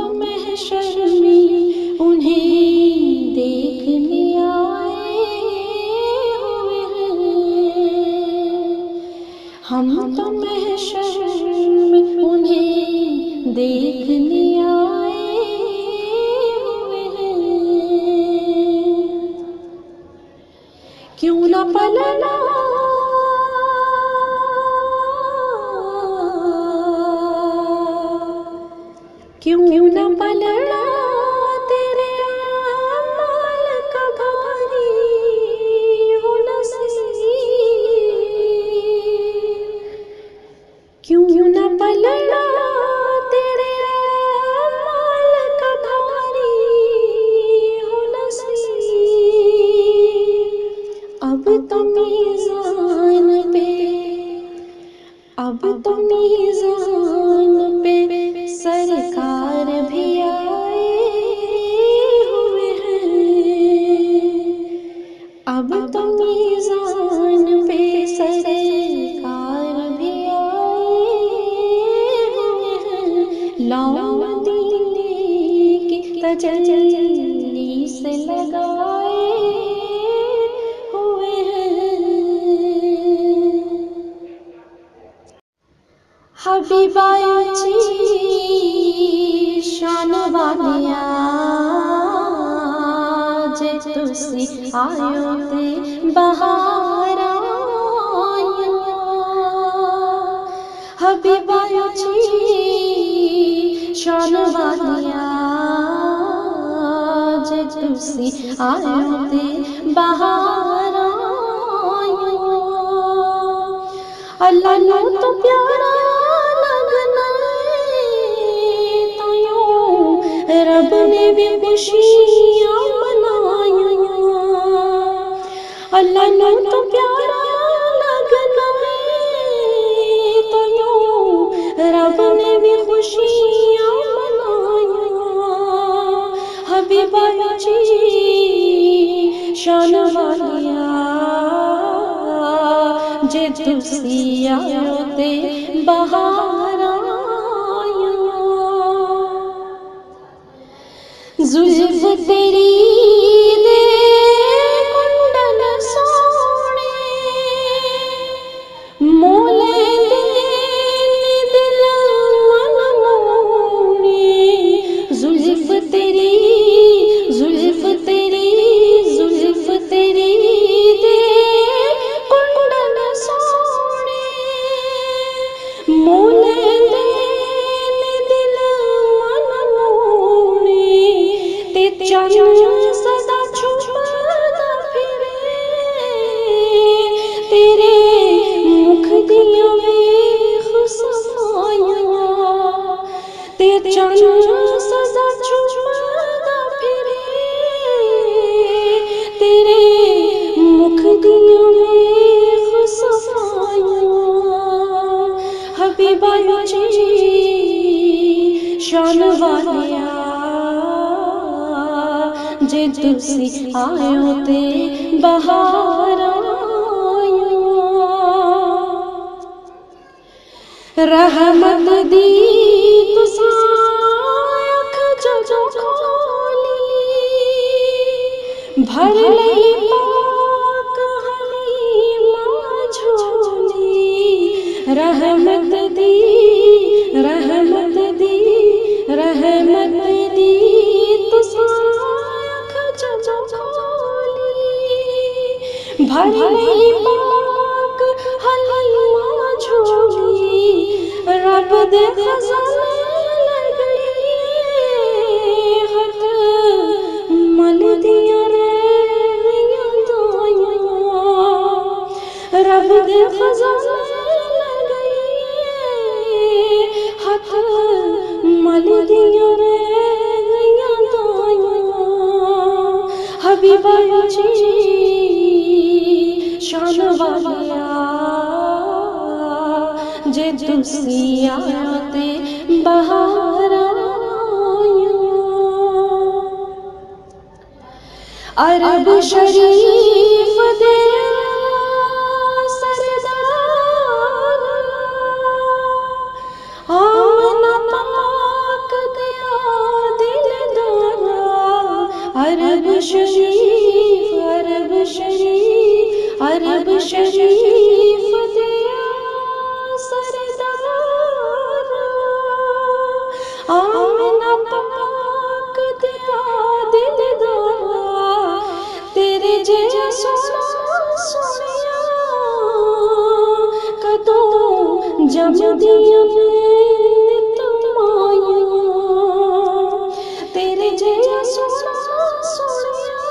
महशर में उन्हें देखने आए हुए हैं। हम तो महशर में उन्हें देखने आए हुए हैं। क्यों न पलना तेरे आमाल का भारी हो नसीब। क्यों न पलना तेरे आमाल का भारी हो नसीब। अब तो मीज़ान पे सरकार भी आए हुए हैं। अब तो मीज़ान पे सरकार भी आए हुए हैं। लाओ मदीने की तजल्ली से लगाए हुए हैं। हबीबाची शान वालिया जे तुसी आयो ते बहार आया। हबीबाची शान वालिया जे तुसी आयो ते बहार आया। अल्लाह नू तो प्यारा लगना तो यूं रब ने भी खुशियां मनाया। अल्लाह नू तो प्यारा लगना तो यूं रब ने भी खुशियां मनाया। हबीबाची शान वालिया जे तुसी आयो ते बहार आया। जुल्फ तेरी दे कुंडल सोने मोले दिल मन मोने। जुल्फ तेरी जुल्फ तेरी जुल्फ तेरी दे कुंडल सोने मोले दिल मन मोने। ते चंद सदा छुपदा फिरे तेरे मुख दियां वेख सफाइयां। ते चंद सदा छुपदा फिरे तेरे मुख दियां वेख सफाइयां। हबीबाची शान वालिया जे तुसी आयो ते बहार आया। रहमत दी तुसां अख जो खोली भर लई पाक हलीमा झोली। रहमत दी रहमत दी रहमत दी तुसां अख जो खोली भर लई पाक हलीमा झोली। रब दे खजाने लगे हथ मल दिया रहियां दाइयां। रब दे खजाने लगे हथ मल दिया रहियां दाइयां। हबीबाची शान वालिया जे तुसी आयो ते बहार आया। अरब शरीफ दे सरदार आमना पाक दिया दिलदारा। अरब शरीफ अरब शरीफ अरब शरीफ दिया सरदार आमना पाक दिया दिलदारा। तेरे जैसा सोना सोनिया कदों जम दिया नित माया। तेरे जैसा सोना सोनिया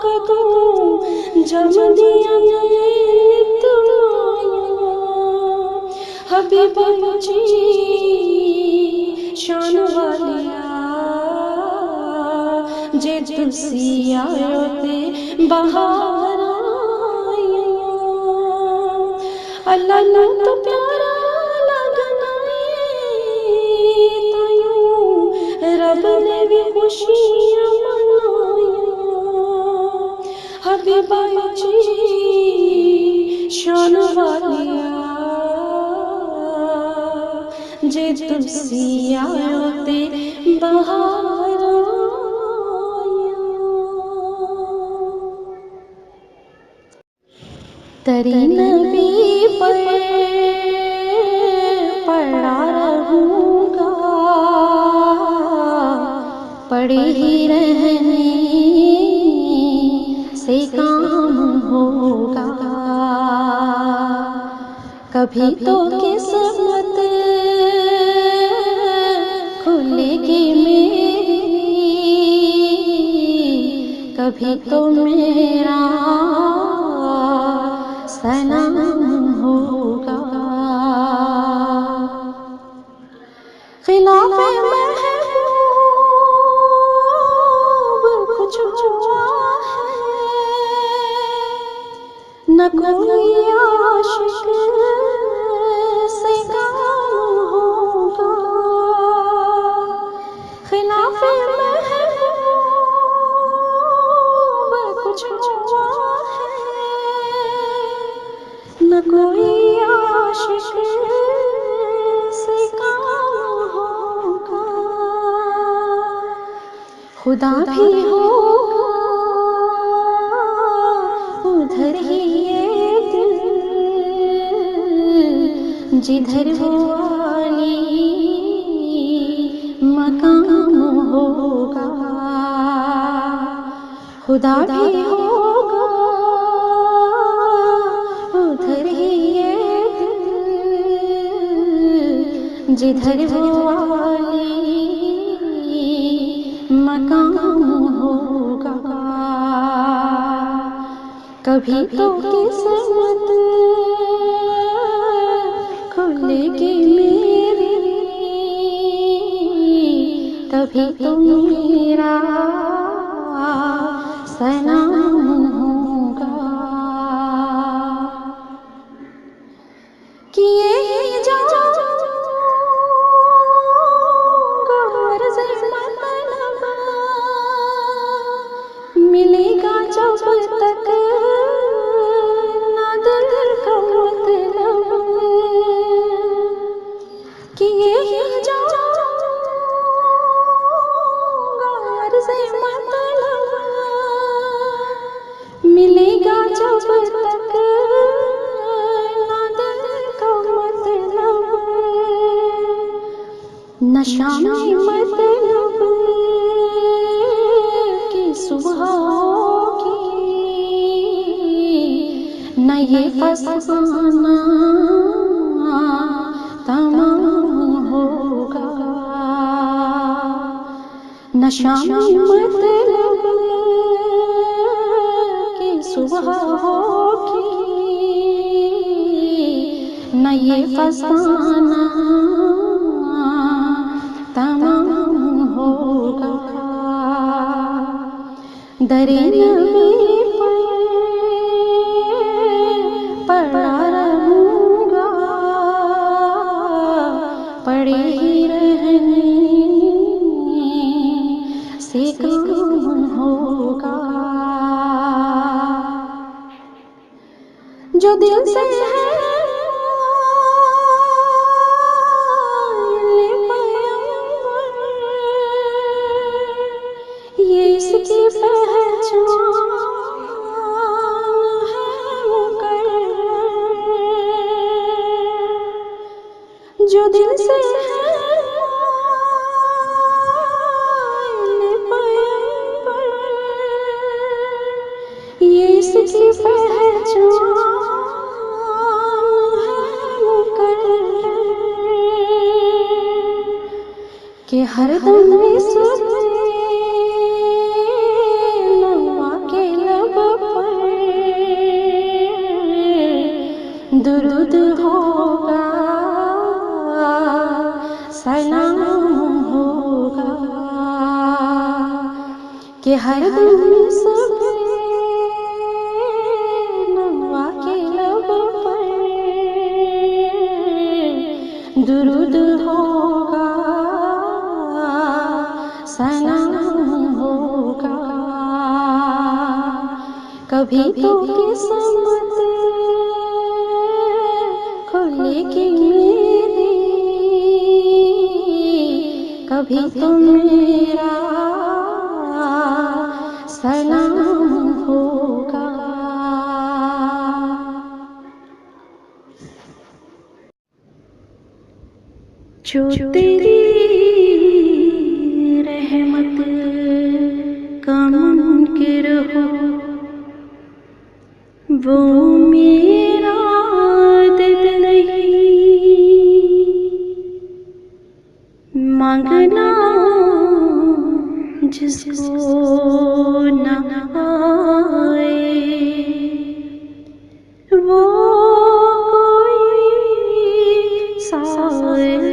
कदों जम दिया नित माया। हबीबाची शान वालिया जे तुसी आयो ते बहार आया। अल्लाह नू तो प्यारा लगना तो यूं रब ने भी खुशियां मनाया। हबीबाची शान वालिया जे तुसी आयो ते बहार आया। तेरी नबी पर पड़े ही रहने से काम होगा, कभी तो किस्मत खुलेगी मेरी, कभी तो मेरा सलाम होगा। खिलाफे महबूब कुछ हुआ है, न कोई आशिक से काम होगा। खिलाफे महबूब कुछ हुआ है, न कोई आशिक से काम होगा। खुदा भी होगा उधर ही ये दिल, जिधर वो वाली मकाम होगा। खुदा भी होगा उधर ही ये दिल, जिधर वो वाली मकाम होगा। कभी तो किस्मत खुलेगी मेरी, कभी तो मेरा सलाम होगा। किए ही जाऊंगा अर्ज़ मतलब, मिलेगा जब तक ना दिल का मतलब। किए ही जाऊंगा अर्ज़ मतलब, मिलेगा जब तक ना दिल का मतलब। नशा में मतलब की सुबह होगी, न ये फसाना तमाम होगा। नशा में मतलब की सुबह होगी, न ये फसाना तमाम होगा। दरे नबी पर पड़ा रहूंगा, पड़े ही रहने से काम होगा। जो दिल से है ये इसकी पहचान है मुकर्रर। जो दिल से है ये इसकी पहचान है मुकर्रर, कि हर दम इसमें दुरूद होगा, सलाम होगा। कि हर दम सब नवा के लब पर दुरूद होगा, सलाम होगा। कभी तो किस्मत खुलेगी मेरी, कभी तो मेरा सलाम होगा। जो तेरी रहमत वो मेरा दिल नहीं, मांगना जिसको न आए वो कोई साइल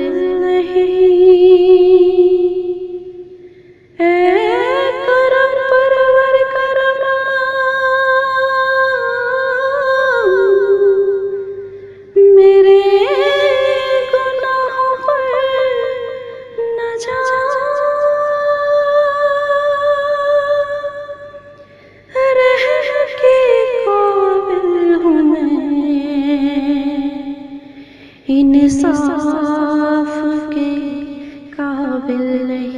नहीं। ऐ करम परवर करम, मेरे गुनाहों पर न जा, रहम के काबिल हूँ मैं, इंसाफ के काबिल नहीं।